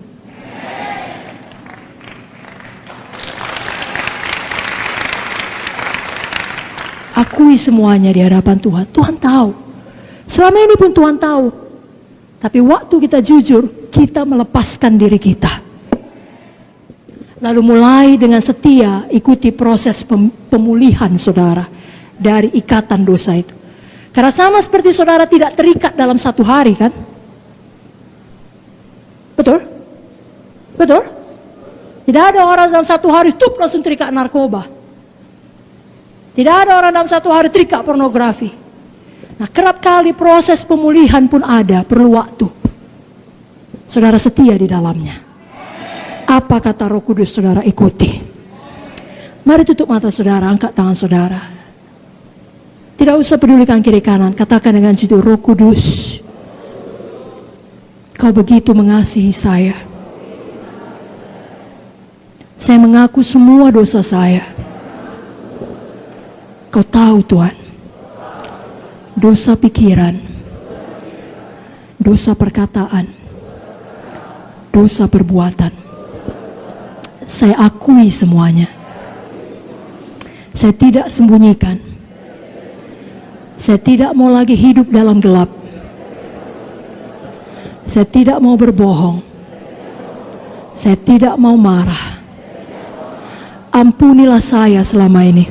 Akui semuanya di hadapan Tuhan. Tuhan tahu. Selama ini pun Tuhan tahu. Tapi waktu kita jujur, kita melepaskan diri kita. Lalu mulai dengan setia ikuti proses pemulihan saudara dari ikatan dosa itu. Karena sama seperti saudara tidak terikat dalam satu hari, kan? Betul? Betul? Tidak ada orang dalam satu hari langsung terikat narkoba. Tidak ada orang dalam satu hari terikat pornografi. Nah, kerap kali proses pemulihan pun ada, perlu waktu. Saudara setia di dalamnya. Apa kata Roh Kudus, saudara ikuti. Mari tutup mata saudara, angkat tangan saudara. Tidak usah pedulikan kiri kanan, katakan dengan jujur, Roh Kudus, Kau begitu mengasihi saya. Saya mengaku semua dosa saya. Kau tahu Tuhan, dosa pikiran, dosa perkataan, dosa perbuatan. Saya akui semuanya. Saya tidak sembunyikan. Saya tidak mau lagi hidup dalam gelap. Saya tidak mau berbohong. Saya tidak mau marah. Ampunilah saya selama ini.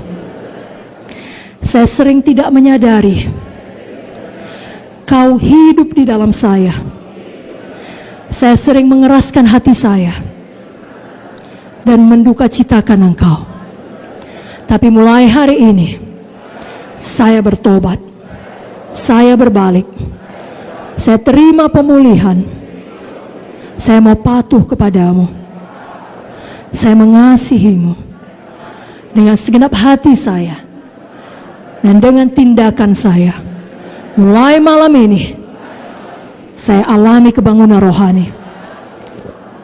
Saya sering tidak menyadari Kau hidup di dalam saya. Saya sering mengeraskan hati saya dan mendukacitakan Engkau. Tapi mulai hari ini saya bertobat. Saya berbalik. Saya terima pemulihan. Saya mau patuh kepadamu. Saya mengasihimu dengan segenap hati saya dan dengan tindakan saya. Mulai malam ini saya alami kebangunan rohani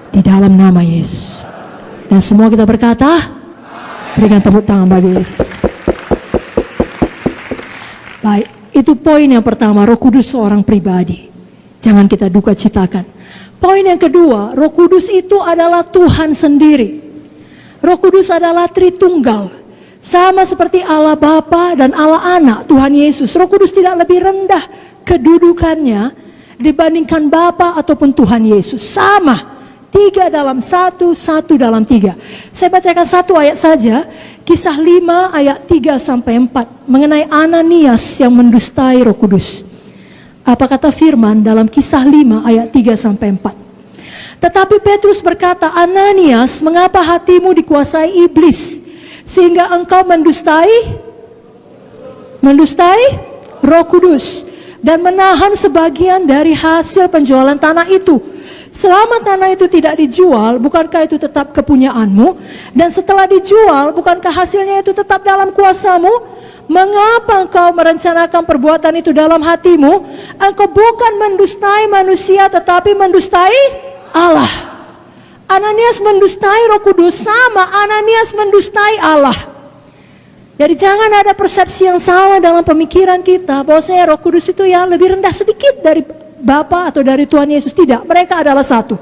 di dalam nama Yesus. Dan semua kita berkata, berikan tepuk tangan bagi Yesus. Baik, itu poin yang pertama, Roh Kudus seorang pribadi. Jangan kita duka citakan. Poin yang kedua, Roh Kudus itu adalah Tuhan sendiri. Roh Kudus adalah Tritunggal. Sama seperti Allah Bapa dan Allah Anak, Tuhan Yesus. Roh Kudus tidak lebih rendah kedudukannya dibandingkan Bapa ataupun Tuhan Yesus. Sama. 3 dalam 1, 1 dalam 3. Saya bacakan satu ayat saja. Kisah 5 ayat 3-4. Mengenai Ananias yang mendustai Roh Kudus. Apa kata firman dalam Kisah 5 ayat 3-4. Tetapi Petrus berkata, Ananias, mengapa hatimu dikuasai iblis sehingga engkau mendustai Roh Kudus dan menahan sebagian dari hasil penjualan tanah itu? Selama tanah itu tidak dijual, bukankah itu tetap kepunyaanmu? Dan setelah dijual, bukankah hasilnya itu tetap dalam kuasamu? Mengapa engkau merencanakan perbuatan itu dalam hatimu? Engkau bukan mendustai manusia, tetapi mendustai Allah. Ananias mendustai Roh Kudus, sama Ananias mendustai Allah. Jadi jangan ada persepsi yang salah dalam pemikiran kita bahwasanya Roh Kudus itu ya lebih rendah sedikit dari Bapa atau dari Tuhan Yesus. Tidak, mereka adalah satu.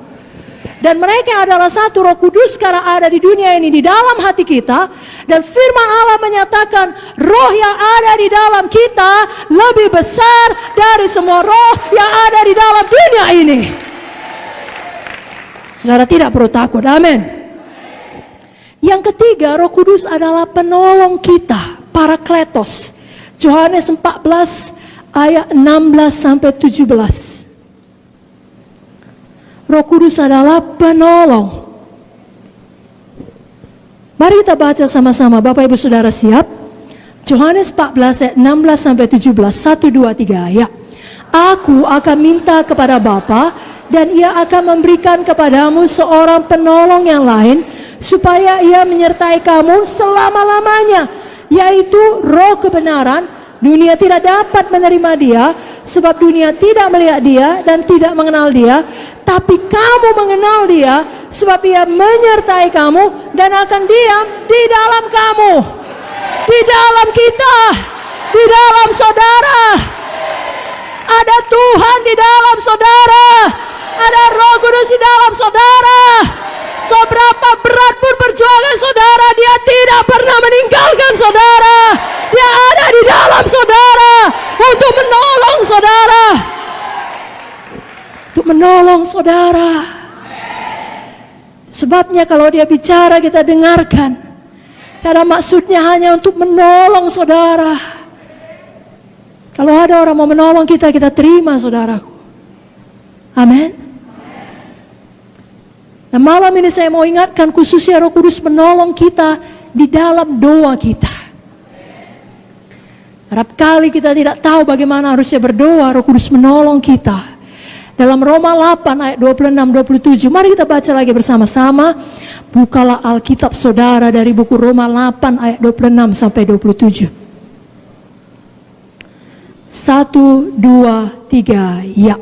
Dan mereka adalah satu. Roh Kudus sekarang ada di dunia ini, di dalam hati kita. Dan firman Allah menyatakan roh yang ada di dalam kita lebih besar dari semua roh yang ada di dalam dunia ini. Saudara tidak perlu takut, amin. Yang ketiga, Roh Kudus adalah penolong kita, Parakletos. Yohanes 14 ayat 16-17. Roh Kudus adalah penolong. Mari kita baca sama-sama, Bapak Ibu Saudara siap? Yohanes 14 ayat 16-17, 1, 2, 3 ayat. Aku akan minta kepada Bapa dan Ia akan memberikan kepadamu seorang penolong yang lain, supaya Ia menyertai kamu selama-lamanya, yaitu Roh kebenaran. Dunia tidak dapat menerima Dia, sebab dunia tidak melihat Dia dan tidak mengenal Dia. Tapi kamu mengenal Dia, sebab Ia menyertai kamu dan akan diam di dalam kamu, di dalam kita, di dalam saudara. Ada Tuhan di dalam saudara. Ada Roh Kudus di dalam saudara. Seberapa berat pun perjuangan saudara, Dia tidak pernah meninggalkan saudara. Dia ada di dalam saudara untuk menolong saudara. Untuk menolong saudara. Sebabnya kalau Dia bicara kita dengarkan. Karena maksudnya hanya untuk menolong saudara. Kalau ada orang mau menolong kita, kita terima saudaraku. Amin. Nah, malam ini saya mau ingatkan khususnya Roh Kudus menolong kita di dalam doa kita. Harap kali kita tidak tahu bagaimana harusnya berdoa, Roh Kudus menolong kita. Dalam Roma 8 ayat 26-27, mari kita baca lagi bersama-sama. Bukalah Alkitab saudara dari buku Roma 8 ayat 26 sampai 27. 1, 2, 3, ya.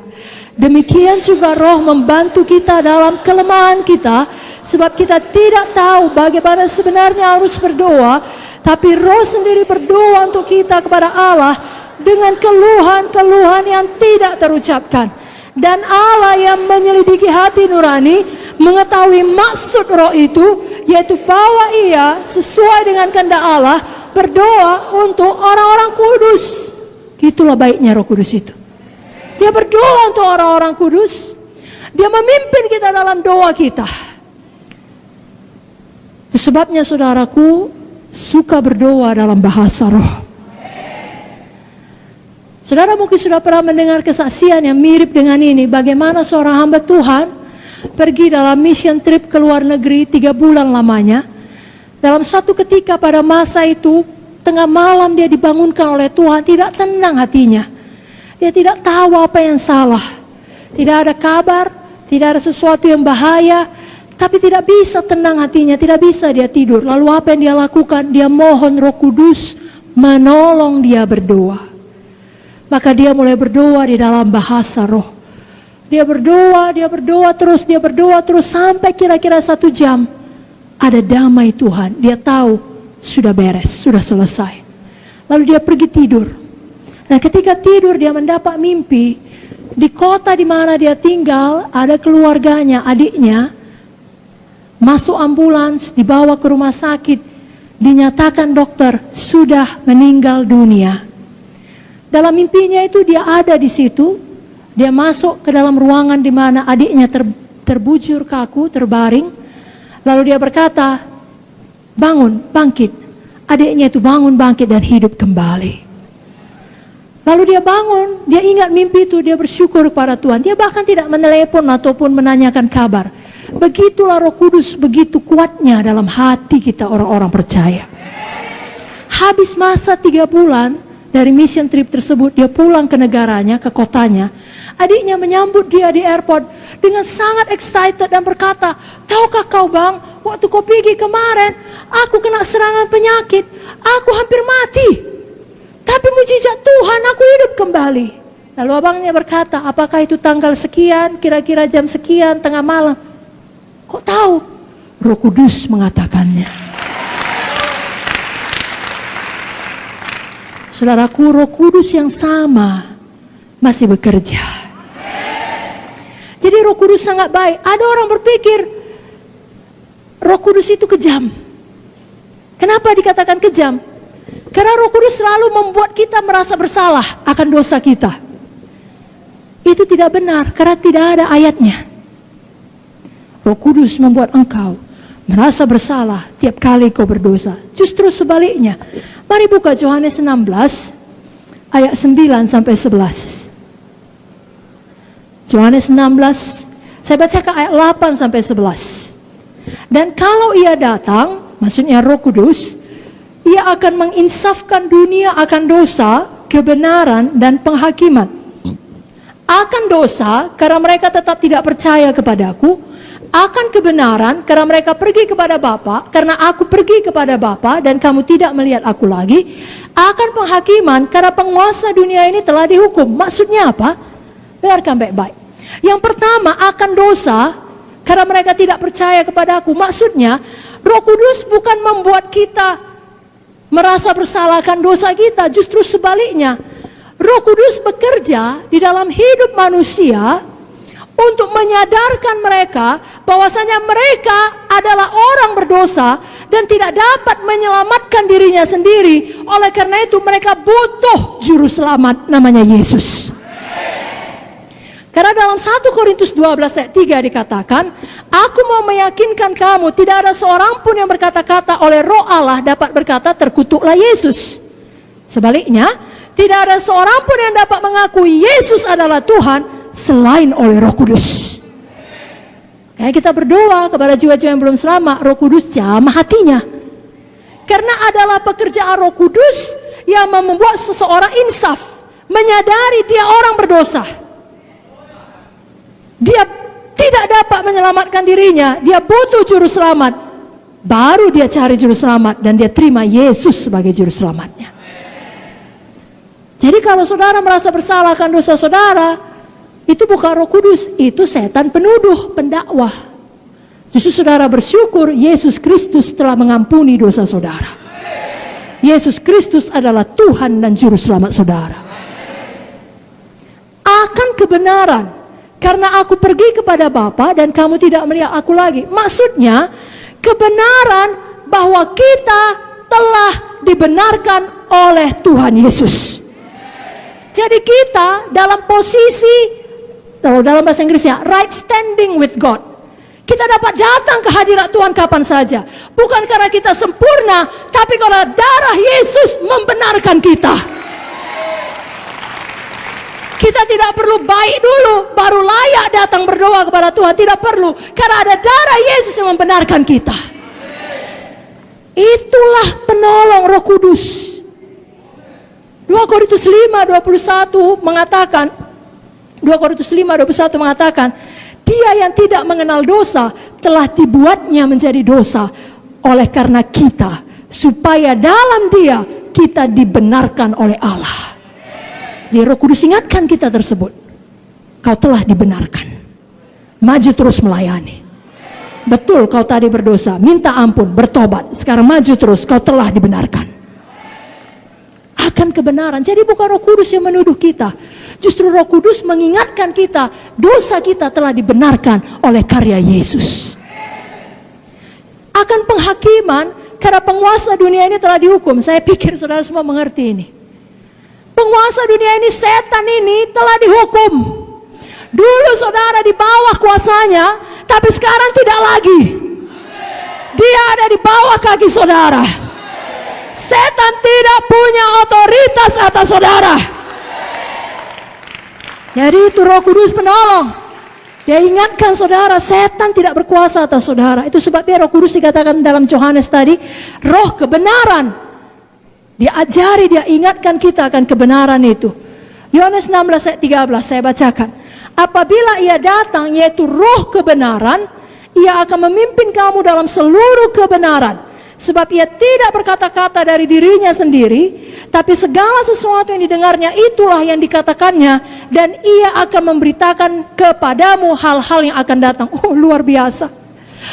Demikian juga Roh membantu kita dalam kelemahan kita, sebab kita tidak tahu bagaimana sebenarnya harus berdoa, tapi Roh sendiri berdoa untuk kita kepada Allah dengan keluhan-keluhan yang tidak terucapkan. Dan Allah yang menyelidiki hati nurani mengetahui maksud Roh itu, yaitu bahwa ia sesuai dengan kehendak Allah berdoa untuk orang-orang kudus. Itulah baiknya Roh Kudus itu. Dia berdoa untuk orang-orang kudus. Dia memimpin kita dalam doa kita. Itu sebabnya saudaraku suka berdoa dalam bahasa roh. Saudara mungkin sudah pernah mendengar kesaksian yang mirip dengan ini. Bagaimana seorang hamba Tuhan pergi dalam mission trip ke luar negeri 3 bulan lamanya. Dalam suatu ketika pada masa itu, tengah malam dia dibangunkan oleh Tuhan, tidak tenang hatinya. Dia tidak tahu apa yang salah. Tidak ada kabar, tidak ada sesuatu yang bahaya, tapi tidak bisa tenang hatinya, tidak bisa dia tidur. Lalu apa yang dia lakukan? Dia mohon Roh Kudus menolong dia berdoa. Maka dia mulai berdoa di dalam bahasa roh. Dia berdoa terus sampai kira-kira 1 jam. Ada damai Tuhan. Dia tahu sudah beres, sudah selesai. Lalu dia pergi tidur. Nah, ketika tidur dia mendapat mimpi. Di kota di mana dia tinggal ada keluarganya, adiknya masuk ambulans, dibawa ke rumah sakit. Dinyatakan dokter sudah meninggal dunia. Dalam mimpinya itu dia ada di situ. Dia masuk ke dalam ruangan di mana adiknya terbujur kaku, terbaring. Lalu dia berkata, bangun, bangkit. Adiknya itu bangun, bangkit dan hidup kembali. Lalu dia bangun, dia ingat mimpi itu, dia bersyukur kepada Tuhan. Dia bahkan tidak menelepon ataupun menanyakan kabar. Begitulah Roh Kudus, begitu kuatnya dalam hati kita orang-orang percaya. Habis masa 3 bulan dari mission trip tersebut, dia pulang ke negaranya, ke kotanya. Adiknya menyambut dia di airport dengan sangat excited dan berkata, tahukah kau bang, waktu kau pergi kemarin, aku kena serangan penyakit, aku hampir mati. Tapi mujizat Tuhan, aku hidup kembali. Lalu abangnya berkata, apakah itu tanggal sekian, kira-kira jam sekian, tengah malam? Kok tahu? Roh Kudus mengatakannya. Saudaraku, Roh Kudus yang sama masih bekerja. Jadi Roh Kudus sangat baik. Ada orang berpikir Roh Kudus itu kejam. Kenapa dikatakan kejam? Karena Roh Kudus selalu membuat kita merasa bersalah akan dosa kita. Itu tidak benar, karena tidak ada ayatnya. Roh Kudus membuat engkau merasa bersalah tiap kali kau berdosa. Justru sebaliknya. Mari buka Yohanes 16 ayat 9 sampai 11. Yohanes 16, saya bacakan ayat 8 sampai 11. Dan kalau ia datang, maksudnya Roh Kudus, ia akan menginsafkan dunia akan dosa, kebenaran dan penghakiman. Akan dosa karena mereka tetap tidak percaya kepadaku. Akan kebenaran karena mereka pergi kepada Bapa, karena aku pergi kepada Bapa dan kamu tidak melihat aku lagi. Akan penghakiman karena penguasa dunia ini telah dihukum. Maksudnya apa? Dengarkan baik-baik. Yang pertama, akan dosa karena mereka tidak percaya kepada aku. Maksudnya Roh Kudus bukan membuat kita merasa bersalah akan dosa kita, justru sebaliknya. Roh Kudus bekerja di dalam hidup manusia untuk menyadarkan mereka bahwasanya mereka adalah orang berdosa dan tidak dapat menyelamatkan dirinya sendiri. Oleh karena itu mereka butuh juru selamat, namanya Yesus. Karena dalam 1 Korintus 12 ayat 3 dikatakan, aku mau meyakinkan kamu, tidak ada seorang pun yang berkata-kata oleh Roh Allah dapat berkata terkutuklah Yesus. Sebaliknya, tidak ada seorang pun yang dapat mengakui Yesus adalah Tuhan selain oleh Roh Kudus. Kayak kita berdoa kepada jiwa-jiwa yang belum selamat, Roh Kudus jamah hatinya. Karena adalah pekerjaan Roh Kudus yang membuat seseorang insaf, menyadari dia orang berdosa. dia tidak dapat menyelamatkan dirinya, dia butuh juru selamat, baru dia cari juru selamat dan dia terima Yesus sebagai juru selamatnya. Jadi kalau saudara merasa bersalah akan dosa saudara, itu bukan Roh Kudus, itu setan penuduh, pendakwah. Justru saudara bersyukur Yesus Kristus telah mengampuni dosa saudara. Yesus Kristus adalah Tuhan dan Juru Selamat saudara. Akan kebenaran, karena aku pergi kepada Bapa dan kamu tidak melihat aku lagi. Maksudnya, kebenaran bahwa kita telah dibenarkan oleh Tuhan Yesus. Jadi kita dalam posisi, kalau dalam bahasa Inggrisnya, right standing with God. Kita dapat datang ke hadirat Tuhan kapan saja. Bukan karena kita sempurna, tapi karena darah Yesus membenarkan kita. Kita tidak perlu baik dulu, baru layak datang berdoa kepada Tuhan. Tidak perlu, karena ada darah Yesus yang membenarkan kita. Itulah penolong Roh Kudus. 2 Korintus 5:21 mengatakan, 2 Korintus 5:21 mengatakan, dia yang tidak mengenal dosa telah dibuatnya menjadi dosa oleh karena kita, supaya dalam dia kita dibenarkan oleh Allah. Di Roh Kudus ingatkan kita tersebut, kau telah dibenarkan. Maju terus melayani. Betul kau tadi berdosa, minta ampun, bertobat. Sekarang maju terus, kau telah dibenarkan. Akan kebenaran. Jadi bukan Roh Kudus yang menuduh kita. Justru Roh Kudus mengingatkan kita, dosa kita telah dibenarkan oleh karya Yesus. Akan penghakiman, karena penguasa dunia ini telah dihukum. Saya pikir saudara semua mengerti ini. Penguasa dunia ini, setan ini telah dihukum. Dulu saudara di bawah kuasanya, tapi sekarang tidak lagi. Dia ada di bawah kaki saudara. Setan tidak punya otoritas atas saudara. Jadi itu Roh Kudus penolong. Dia ingatkan saudara, setan tidak berkuasa atas saudara. Itu sebabnya Roh Kudus dikatakan dalam Yohanes tadi, roh kebenaran. Dia ajari, dia ingatkan kita akan kebenaran itu. Yohanes 16 ayat 13 saya bacakan. Apabila ia datang, yaitu roh kebenaran, ia akan memimpin kamu dalam seluruh kebenaran. Sebab ia tidak berkata-kata dari dirinya sendiri, tapi segala sesuatu yang didengarnya itulah yang dikatakannya, dan ia akan memberitakan kepadamu hal-hal yang akan datang. Oh, luar biasa.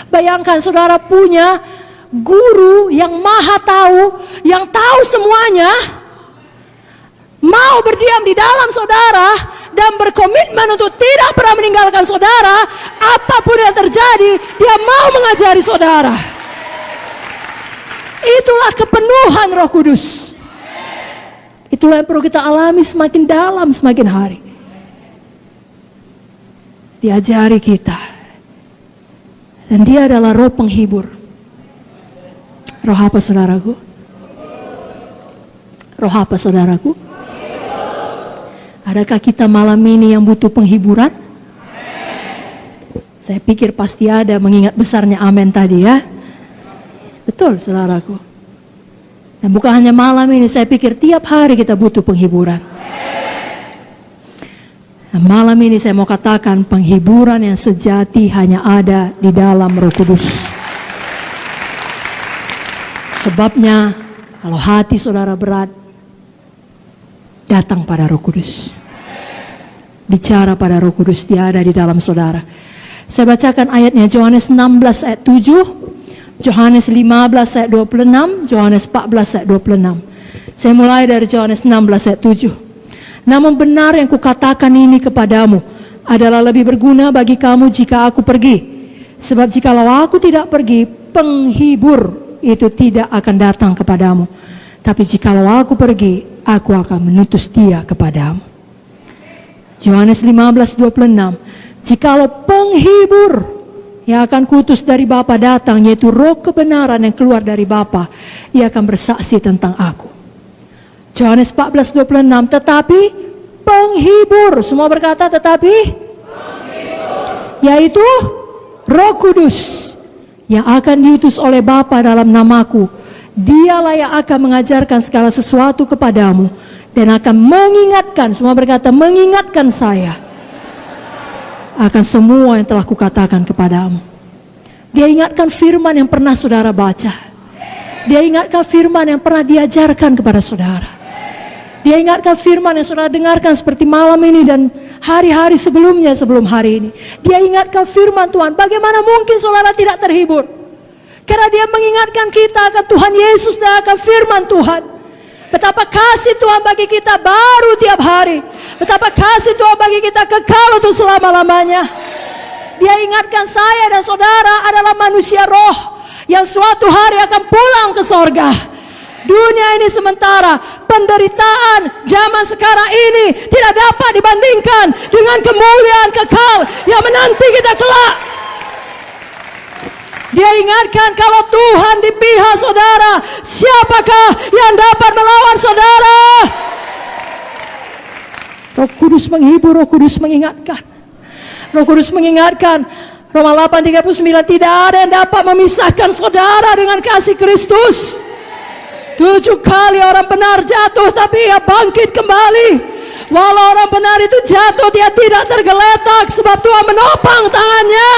Bayangkan saudara punya guru yang maha tahu, yang tahu semuanya, mau berdiam di dalam saudara, dan berkomitmen untuk tidak pernah meninggalkan saudara, apapun yang terjadi, dia mau mengajari saudara. Itulah kepenuhan Roh Kudus. Itulah yang perlu kita alami semakin dalam, semakin hari. Diajari kita. Dan dia adalah roh penghibur. Roh apa saudaraku? Roh apa saudaraku? Adakah kita malam ini yang butuh penghiburan? Saya pikir pasti ada, mengingat besarnya amin tadi ya. Betul saudaraku. Dan bukan hanya malam ini, saya pikir tiap hari kita butuh penghiburan. Nah, malam ini saya mau katakan penghiburan yang sejati hanya ada di dalam Roh Kudus. Sebabnya kalau hati saudara berat, datang pada Roh Kudus. Bicara pada Roh Kudus, dia ada di dalam saudara. Saya bacakan ayatnya, Yohanes 16 ayat 7. Yohanes 15 ayat 26, Yohanes 14 ayat 26. Saya mulai dari Yohanes 16 ayat 7. Namun benar yang kukatakan ini kepadamu adalah lebih berguna bagi kamu jika aku pergi. Sebab jikalau aku tidak pergi, penghibur itu tidak akan datang kepadamu. Tapi jikalau aku pergi, aku akan mengutus dia kepadamu. Yohanes 15:26. Jikalau penghibur yang akan kutus dari Bapa datang, yaitu roh kebenaran yang keluar dari Bapa, ia akan bersaksi tentang aku. Yohanes 14:26. Tetapi penghibur, semua berkata tetapi penghibur, yaitu Roh Kudus yang akan diutus oleh Bapa dalam namaku, dialah yang akan mengajarkan segala sesuatu kepadamu dan akan mengingatkan, semua berkata mengingatkan saya akan semua yang telah kukatakan kepadamu. Dia ingatkan firman yang pernah saudara baca. Dia ingatkan firman yang pernah diajarkan kepada saudara. Dia ingatkan firman yang saudara dengarkan seperti malam ini dan hari-hari sebelumnya sebelum hari ini. Dia ingatkan firman Tuhan. Bagaimana mungkin saudara tidak terhibur? Karena dia mengingatkan kita akan Tuhan Yesus dan akan firman Tuhan. Betapa kasih Tuhan bagi kita baru tiap hari. Betapa kasih Tuhan bagi kita kekal untuk selama-lamanya. Dia ingatkan saya dan saudara adalah manusia roh yang suatu hari akan pulang ke sorga. Dunia ini sementara, penderitaan zaman sekarang ini tidak dapat dibandingkan dengan kemuliaan kekal yang menanti kita kelak. Dia ingatkan kalau Tuhan di pihak saudara, siapakah yang dapat melawan saudara? Roh Kudus menghibur, Roh Kudus mengingatkan. Roh Kudus mengingatkan, Roma 8:39, tidak ada yang dapat memisahkan saudara dengan kasih Kristus. 7 kali orang benar jatuh, tapi ia bangkit kembali. Walau orang benar itu jatuh, dia tidak tergeletak, sebab Tuhan menopang tangannya.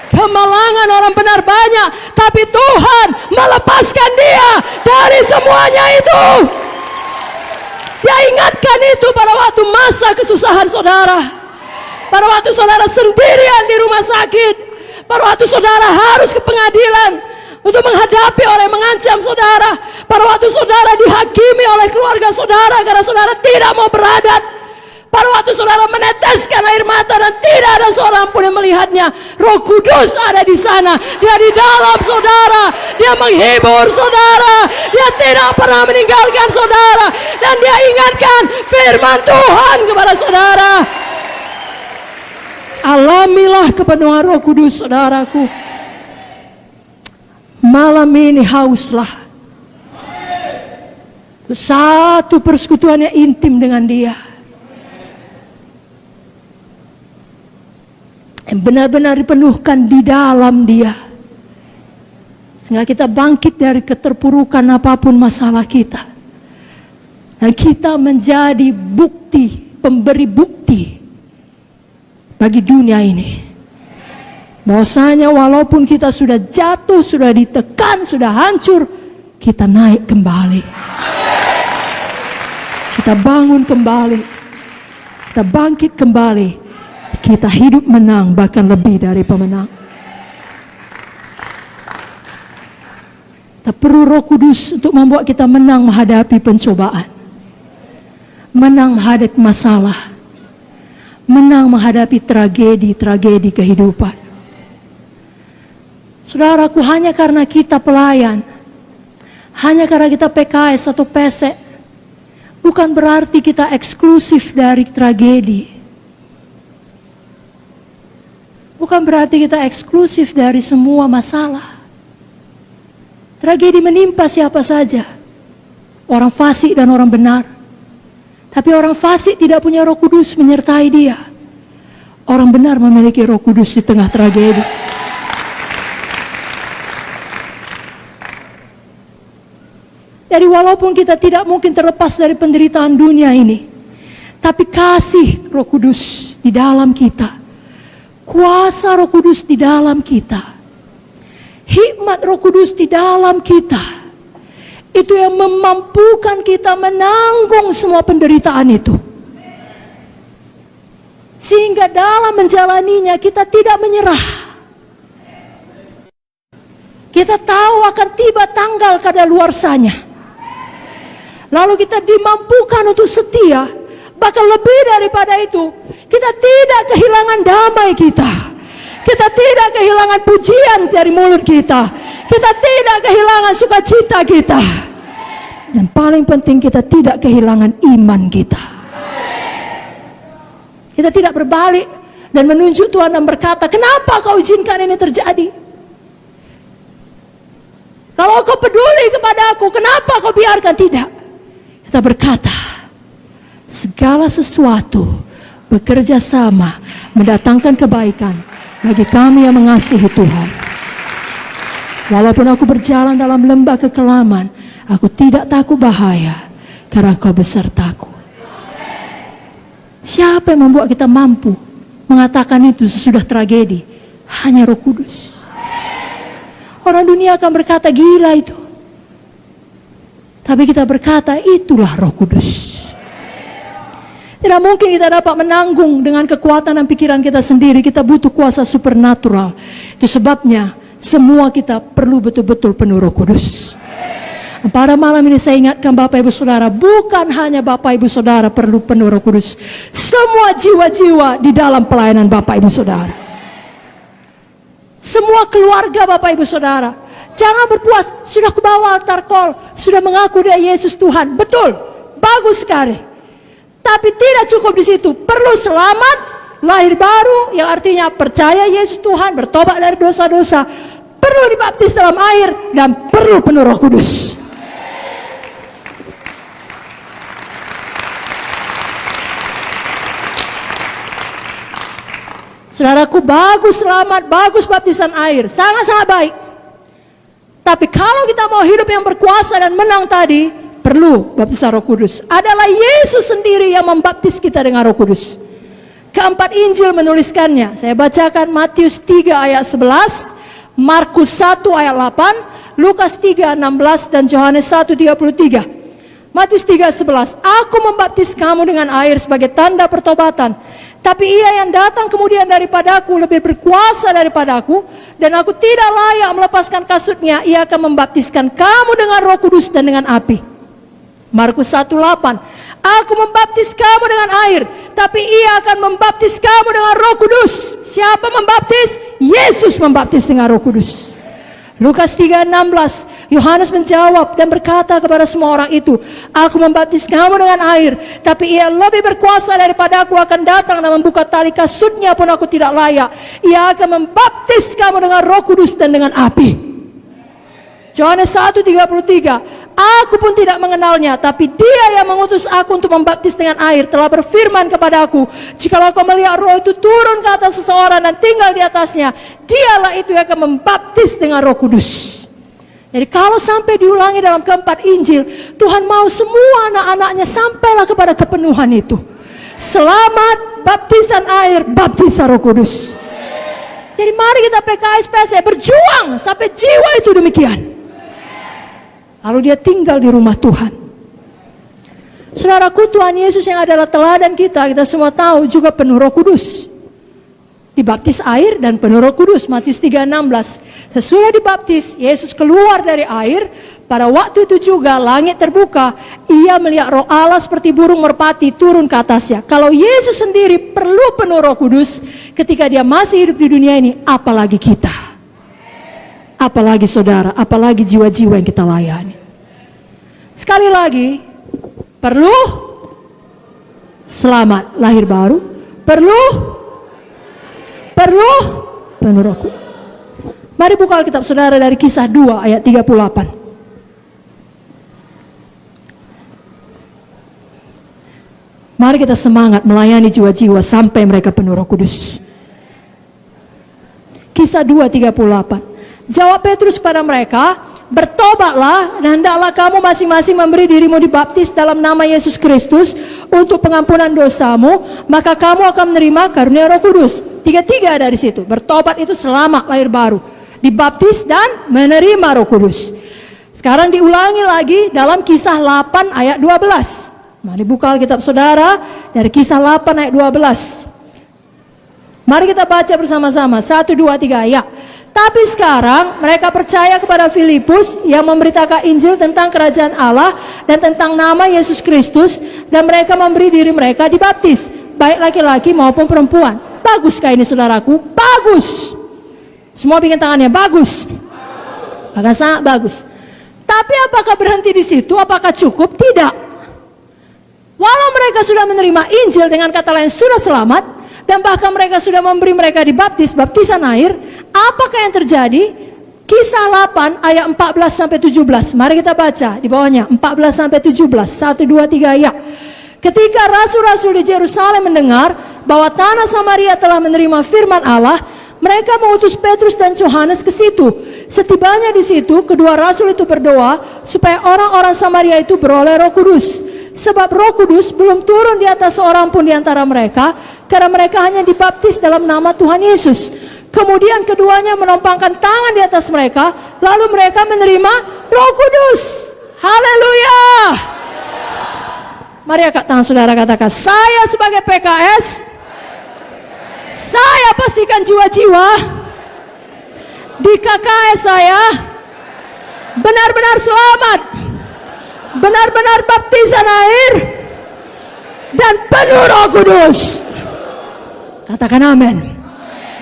Kemalangan orang benar banyak, tapi Tuhan melepaskan dia dari semuanya itu. Dia ingatkan itu pada waktu masa kesusahan saudara. Pada waktu saudara sendirian di rumah sakit. Pada waktu saudara harus ke pengadilan untuk menghadapi orang yang mengancam saudara. Pada waktu saudara dihakimi oleh keluarga saudara karena saudara tidak mau beradat. Pada waktu saudara meneteskan air mata dan tidak ada seorang pun yang melihatnya. Roh Kudus ada di sana. Dia di dalam saudara. Dia menghibur saudara. Dia tidak pernah meninggalkan saudara. Dan dia ingatkan firman Tuhan kepada saudara. Alamilah kepenuhan Roh Kudus, saudaraku. Malam ini hauslah satu persekutuan yang intim dengan dia, yang benar-benar dipenuhkan di dalam dia, sehingga kita bangkit dari keterpurukan apapun masalah kita, dan kita menjadi bukti, pemberi bukti bagi dunia ini, bahwasanya walaupun kita sudah jatuh, sudah ditekan, sudah hancur, kita naik kembali. Kita bangun kembali. Kita bangkit kembali. Kita hidup menang, bahkan lebih dari pemenang. Kita perlu Roh Kudus untuk membuat kita menang menghadapi pencobaan. Menang menghadapi masalah. Menang menghadapi tragedi-tragedi kehidupan. Saudaraku, hanya karena kita pelayan, hanya karena kita PKS atau pesek, bukan berarti kita eksklusif dari tragedi. Bukan berarti kita eksklusif dari semua masalah. Tragedi menimpa siapa saja, orang fasik dan orang benar. Tapi orang fasik tidak punya Roh Kudus menyertai dia. Orang benar memiliki Roh Kudus di tengah tragedi. Jadi walaupun kita tidak mungkin terlepas dari penderitaan dunia ini, tapi kasih Roh Kudus di dalam kita, kuasa Roh Kudus di dalam kita, hikmat Roh Kudus di dalam kita, itu yang memampukan kita menanggung semua penderitaan itu. Sehingga dalam menjalaninya kita tidak menyerah. Kita tahu akan tiba tanggal kadaluarsanya. Lalu kita dimampukan untuk setia. Bahkan lebih daripada itu, kita tidak kehilangan damai kita. Kita tidak kehilangan pujian dari mulut kita. Kita tidak kehilangan sukacita kita. Dan paling penting, kita tidak kehilangan iman kita. Kita tidak berbalik dan menunjuk Tuhan dan berkata, kenapa kau izinkan ini terjadi? Kalau kau peduli kepada aku, kenapa kau biarkan? Tidak. Kita berkata, segala sesuatu bekerja sama mendatangkan kebaikan bagi kami yang mengasihi Tuhan. Walaupun aku berjalan dalam lembah kekelaman, aku tidak takut bahaya, karena Kau besertaku. Siapa yang membuat kita mampu mengatakan itu sesudah tragedi. Hanya Roh Kudus. Orang dunia akan berkata gila itu. Tapi kita berkata itulah Roh Kudus. Tidak mungkin kita dapat menanggung dengan kekuatan dan pikiran kita sendiri. Kita butuh kuasa supernatural. Itu sebabnya semua kita perlu betul-betul penuh Roh Kudus. Pada malam ini saya ingatkan Bapak Ibu Saudara, bukan hanya Bapak Ibu Saudara perlu penuh Roh Kudus. Semua jiwa-jiwa di dalam pelayanan Bapak Ibu Saudara. Semua keluarga Bapak Ibu Saudara. Jangan berpuas, sudah kubawa altar call, sudah mengaku dia Yesus Tuhan. Betul, bagus sekali. Tapi tidak cukup di situ, perlu selamat, lahir baru, yang artinya percaya Yesus Tuhan, bertobat dari dosa-dosa, perlu dibaptis dalam air, dan perlu penuh Roh Kudus. Saudaraku, bagus selamat, bagus baptisan air, sangat-sangat baik. Tapi kalau kita mau hidup yang berkuasa dan menang tadi, perlu baptisan Roh Kudus. Adalah Yesus sendiri yang membaptis kita dengan Roh Kudus. Keempat Injil menuliskannya. Saya bacakan Matius 3 ayat 11, Markus 1 ayat 8, Lukas 3 16 dan Yohanes 1 33. Matius 3 11, aku membaptis kamu dengan air sebagai tanda pertobatan. Tapi ia yang datang kemudian daripadaku lebih berkuasa daripadaku, dan aku tidak layak melepaskan kasutnya. Ia akan membaptiskan kamu dengan Roh Kudus dan dengan api. Markus 1:8, aku membaptis kamu dengan air, tapi ia akan membaptis kamu dengan Roh Kudus. Siapa membaptis? Yesus membaptis dengan Roh Kudus. Lukas 3:16, Yohanes menjawab dan berkata kepada semua orang itu, aku membaptis kamu dengan air, tapi ia lebih berkuasa daripada aku akan datang dan membuka tali kasutnya pun aku tidak layak. Ia akan membaptis kamu dengan Roh Kudus dan dengan api. Yohanes 1:33, aku pun tidak mengenalnya, tapi dia yang mengutus aku untuk membaptis dengan air telah berfirman kepadaku, jikalau kau melihat Roh itu turun ke atas seseorang dan tinggal di atasnya, dialah itu yang akan membaptis dengan Roh Kudus. Jadi kalau sampai diulangi dalam keempat Injil, Tuhan mau semua anak-anaknya sampailah kepada kepenuhan itu. Selamat, baptisan air, baptisan Roh Kudus. Jadi mari kita PKS PSE berjuang sampai jiwa itu demikian. Lalu dia tinggal di rumah Tuhan. Saudaraku, Tuhan Yesus yang adalah teladan kita semua tahu juga penuh Roh Kudus. Dibaptis air dan penuh Roh Kudus. Matius 3:16. Sesudah dibaptis, Yesus keluar dari air. Pada waktu itu juga langit terbuka. Ia melihat Roh Allah seperti burung merpati turun ke atasnya. Kalau Yesus sendiri perlu penuh Roh Kudus ketika dia masih hidup di dunia ini, apalagi kita. Apalagi saudara, apalagi jiwa-jiwa yang kita layani. Sekali lagi, perlu selamat, lahir baru, perlu penuh Roh Kudus. Mari buka Alkitab saudara dari Kisah 2 ayat 38. Mari kita semangat melayani jiwa-jiwa sampai mereka penuh Roh Kudus. Kisah 2:38. Jawab Petrus pada mereka, bertobatlah dan hendaklah kamu masing-masing memberi dirimu dibaptis dalam nama Yesus Kristus untuk pengampunan dosamu, maka kamu akan menerima karunia Roh Kudus. Tiga-tiga ada di situ. Bertobat itu selamat, lahir baru. Dibaptis dan menerima Roh Kudus. Sekarang diulangi lagi dalam Kisah 8 ayat 12. Mari buka Alkitab saudara dari Kisah 8 ayat 12. Mari kita baca bersama-sama. 1, 2, 3 ya. Tapi sekarang mereka percaya kepada Filipus yang memberitakan Injil tentang kerajaan Allah dan tentang nama Yesus Kristus, dan mereka memberi diri mereka dibaptis, baik laki-laki maupun perempuan. Bagus kah ini saudaraku? Bagus. Semua bikin tangannya bagus. Maka sangat bagus. Tapi apakah berhenti di situ? Apakah cukup? Tidak. Walau mereka sudah menerima Injil, dengan kata lain sudah selamat, dan bahkan mereka sudah memberi mereka dibaptis, baptisan air, apakah yang terjadi? Kisah 8 ayat 14-17. Mari kita baca di bawahnya 14-17. 1, 2, 3 ya. Ketika rasul-rasul di Yerusalem mendengar bahwa tanah Samaria telah menerima firman Allah, mereka mengutus Petrus dan Yohanes ke situ. Setibanya di situ, kedua rasul itu berdoa supaya orang-orang Samaria itu beroleh Roh Kudus. Sebab Roh Kudus belum turun di atas seorang pun di antara mereka, karena mereka hanya dibaptis dalam nama Tuhan Yesus. Kemudian keduanya menumpangkan tangan di atas mereka, lalu mereka menerima Roh Kudus. Haleluya. Mari angkat tangan saudara, katakan, saya sebagai PKS, saya pastikan jiwa-jiwa di KKS saya benar-benar selamat, benar-benar baptisan air dan penuh Roh Kudus. Katakan amin.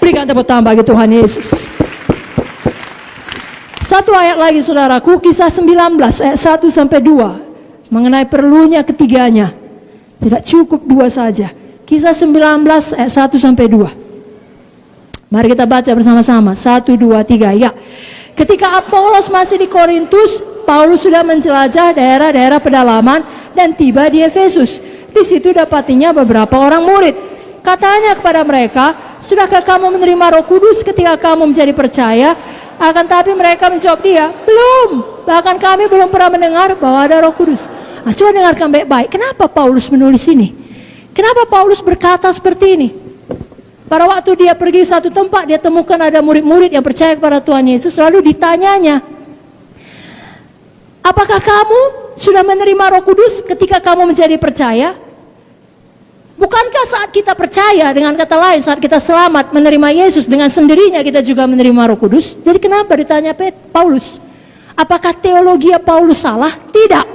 Berikan tepuk tangan bagi Tuhan Yesus. Satu ayat lagi saudaraku, Kisah 19 ayat 1 sampai 2, mengenai perlunya ketiganya. Tidak cukup dua saja. Kisah 19 ayat 1 sampai 2. Mari kita baca bersama-sama. 1, 2, 3. Ya. Ketika Apolos masih di Korintus, Paulus sudah menjelajah daerah-daerah pedalaman dan tiba di Efesus. Di situ dapatinya beberapa orang murid. Katanya kepada mereka, sudahkah kamu menerima Roh Kudus ketika kamu menjadi percaya? Akan tapi mereka menjawab dia, belum. Bahkan kami belum pernah mendengar bahwa ada Roh Kudus. Nah, coba dengarkan baik-baik. Kenapa Paulus menulis ini? Kenapa Paulus berkata seperti ini? Pada waktu dia pergi satu tempat, dia temukan ada murid-murid yang percaya kepada Tuhan Yesus. Lalu ditanyanya, apakah kamu sudah menerima Roh Kudus ketika kamu menjadi percaya? Bukankah saat kita percaya, dengan kata lain, saat kita selamat menerima Yesus, dengan sendirinya kita juga menerima Roh Kudus? Jadi kenapa ditanya Paulus? Apakah teologi Paulus salah? Tidak.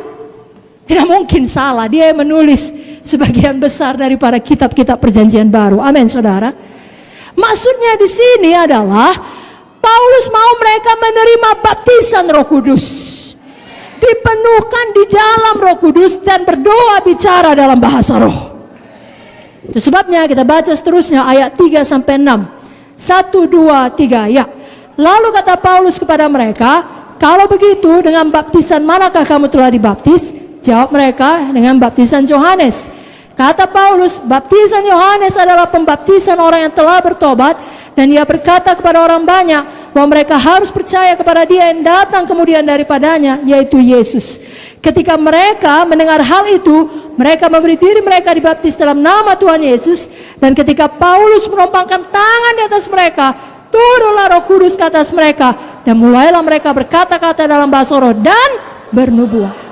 Tidak mungkin salah. Dia menulis sebagian besar daripada kitab-kitab perjanjian baru. Amin, saudara. Maksudnya di sini adalah Paulus mau mereka menerima baptisan Roh Kudus, dipenuhkan di dalam Roh Kudus dan berdoa bicara dalam bahasa roh. Itu sebabnya kita baca seterusnya ayat 3 sampai 6. 1, 2, 3. Ya. Lalu kata Paulus kepada mereka, kalau begitu dengan baptisan manakah kamu telah dibaptis? Jawab mereka, dengan baptisan Yohanes. Kata Paulus, baptisan Yohanes adalah pembaptisan orang yang telah bertobat, dan ia berkata kepada orang banyak bahwa mereka harus percaya kepada dia yang datang kemudian daripadanya, yaitu Yesus. Ketika mereka mendengar hal itu, mereka memberi diri mereka dibaptis dalam nama Tuhan Yesus. Dan ketika Paulus menumpangkan tangan di atas mereka, turunlah Roh Kudus ke atas mereka, dan mulailah mereka berkata-kata dalam bahasa roh dan bernubuat.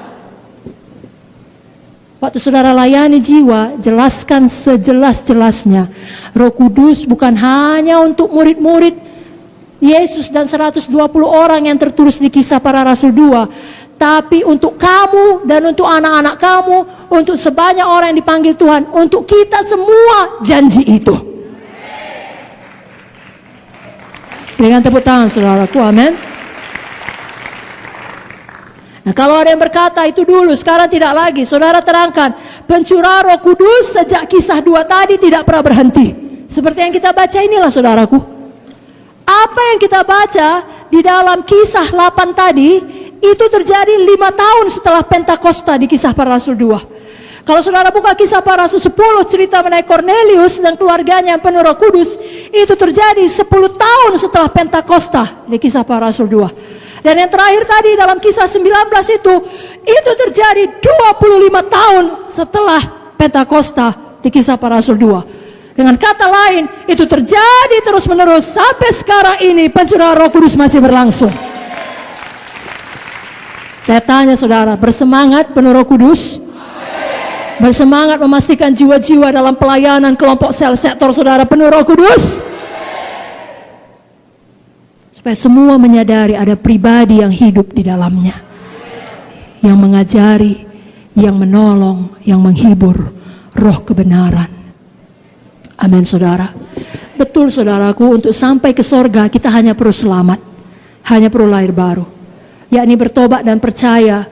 Waktu saudara layani jiwa, jelaskan sejelas-jelasnya. Roh Kudus bukan hanya untuk murid-murid Yesus dan 120 orang yang tertulis di Kisah Para Rasul 2, tapi untuk kamu dan untuk anak-anak kamu, untuk sebanyak orang yang dipanggil Tuhan, untuk kita semua janji itu. Dengan tepuk tangan saudaraku, amin. Nah, kalau ada yang berkata itu dulu, sekarang tidak lagi, saudara terangkan, pencurahan Roh Kudus sejak Kisah 2 tadi tidak pernah berhenti. Seperti yang kita baca inilah saudaraku. Apa yang kita baca di dalam Kisah 8 tadi, itu terjadi 5 tahun setelah Pentakosta di Kisah Para Rasul 2. Kalau saudara buka Kisah Para Rasul 10, cerita mengenai Cornelius dan keluarganya yang penuh Roh Kudus, itu terjadi 10 tahun setelah Pentakosta di Kisah Para Rasul 2. Dan yang terakhir tadi dalam Kisah 19 itu terjadi 25 tahun setelah Pentakosta di Kisah Para Rasul 2. Dengan kata lain, itu terjadi terus-menerus sampai sekarang ini pencurahan Roh Kudus masih berlangsung. Saya tanya saudara, bersemangat penuh Roh Kudus? Bersemangat memastikan jiwa-jiwa dalam pelayanan kelompok sel sektor saudara penuh Roh Kudus? Supaya semua menyadari ada pribadi yang hidup di dalamnya, yang mengajari, yang menolong, yang menghibur, roh kebenaran. Amin saudara. Betul saudaraku, untuk sampai ke sorga kita hanya perlu selamat, hanya perlu lahir baru, yakni bertobat dan percaya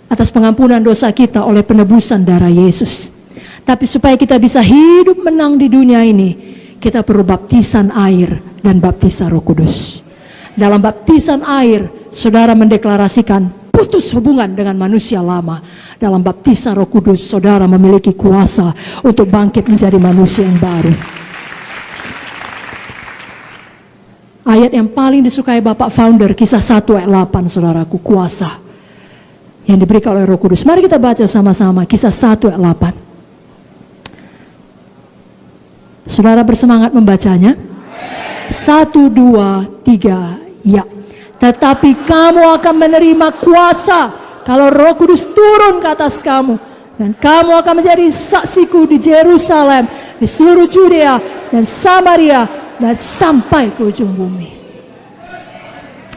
atas pengampunan dosa kita oleh penebusan darah Yesus. Tapi supaya kita bisa hidup menang di dunia ini, kita perlu baptisan air dan baptisan Roh Kudus. Dalam baptisan air, saudara mendeklarasikan putus hubungan dengan manusia lama. Dalam baptisan Roh Kudus, saudara memiliki kuasa untuk bangkit menjadi manusia yang baru. Ayat yang paling disukai Bapak Founder, Kisah 1 ayat 8, saudaraku, kuasa yang diberikan oleh Roh Kudus. Mari kita baca sama-sama Kisah 1 ayat 8. Saudara bersemangat membacanya? 1, 2, 3, ya. Tetapi kamu akan menerima kuasa kalau Roh Kudus turun ke atas kamu, dan kamu akan menjadi saksiku di Yerusalem, di seluruh Judea dan Samaria, dan sampai ke ujung bumi.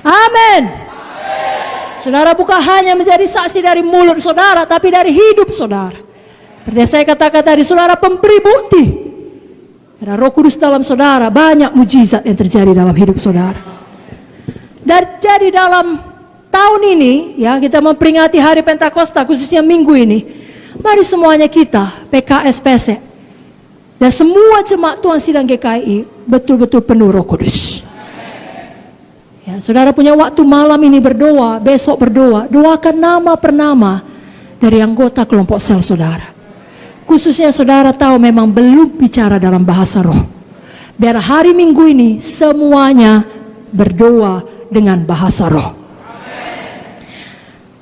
Amin. Saudara bukan hanya menjadi saksi dari mulut saudara, tapi dari hidup saudara. Seperti saya katakan tadi, saudara pemberi bukti. Ada Roh Kudus dalam saudara, banyak mujizat yang terjadi dalam hidup saudara. Dan jadi dalam tahun ini, ya, kita memperingati hari Pentakosta, khususnya minggu ini. Mari semuanya kita, PKS PSE, dan semua jemaat Tuhan Sidang GKI betul-betul penuh Roh Kudus. Ya, saudara punya waktu malam ini berdoa, besok berdoa, doakan nama per nama dari anggota kelompok sel saudara. Khususnya saudara tahu memang belum bicara dalam bahasa roh. Biar hari Minggu ini semuanya berdoa dengan bahasa roh.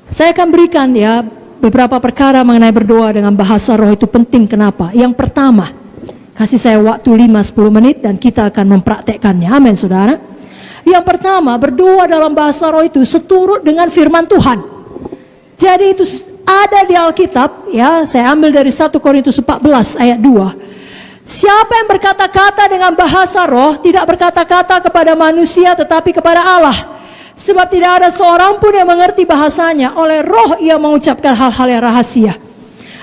Saya akan berikan ya beberapa perkara mengenai berdoa dengan bahasa roh itu penting. Kenapa? Yang pertama, kasih saya waktu 5-10 menit dan kita akan mempraktekkannya. Amin saudara. Yang pertama, berdoa dalam bahasa roh itu seturut dengan firman Tuhan. Jadi itu ada di Alkitab, ya, saya ambil dari 1 Korintus 14 ayat 2. Siapa yang berkata-kata dengan bahasa roh tidak berkata-kata kepada manusia tetapi kepada Allah. Sebab tidak ada seorang pun yang mengerti bahasanya, oleh roh ia mengucapkan hal-hal yang rahasia.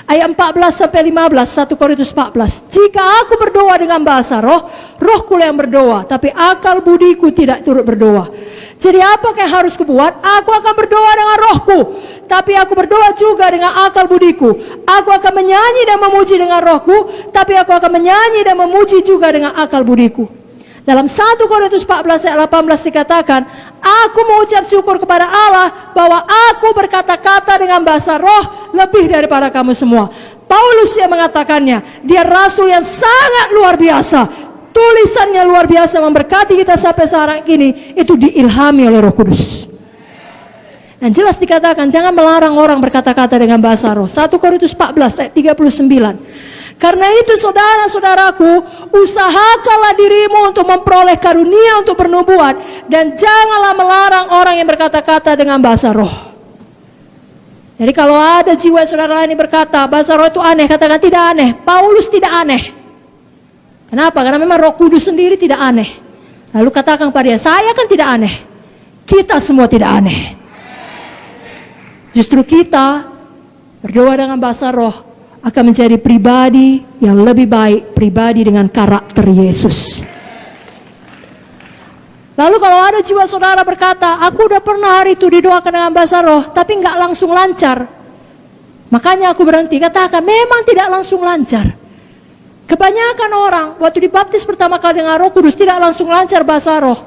Ayat 14-15, 1 Korintus 14. Jika aku berdoa dengan bahasa roh, rohku yang berdoa, tapi akal budiku tidak turut berdoa. Jadi apakah yang harus kubuat? Aku akan berdoa dengan rohku, tapi aku berdoa juga dengan akal budiku. Aku akan menyanyi dan memuji dengan rohku, tapi aku akan menyanyi dan memuji juga dengan akal budiku. Dalam 1 Korintus 14 ayat 18 dikatakan, aku mengucap syukur kepada Allah bahwa aku berkata-kata dengan bahasa roh lebih daripada kamu semua. Paulus yang mengatakannya, dia rasul yang sangat luar biasa. Tulisannya luar biasa, memberkati kita sampai sekarang ini, itu diilhami oleh Roh Kudus. Dan jelas dikatakan, jangan melarang orang berkata-kata dengan bahasa roh. 1 Korintus 14 ayat 39. Karena itu saudara-saudaraku, usahakanlah dirimu untuk memperoleh karunia untuk bernubuat, dan janganlah melarang orang yang berkata-kata dengan bahasa roh. Jadi kalau ada jiwa saudara lain yang berkata bahasa roh itu aneh, katakan tidak aneh. Paulus tidak aneh. Kenapa? Karena memang Roh Kudus sendiri tidak aneh. Lalu katakan pada dia, saya kan tidak aneh. Kita semua tidak aneh. Justru kita berdoa dengan bahasa roh akan menjadi pribadi yang lebih baik, pribadi dengan karakter Yesus. Lalu kalau ada jiwa saudara berkata, aku udah pernah hari itu didoakan dengan bahasa roh, tapi nggak langsung lancar. Makanya aku berhenti, katakan memang tidak langsung lancar. Kebanyakan orang waktu dibaptis pertama kali dengan Roh Kudus tidak langsung lancar bahasa roh.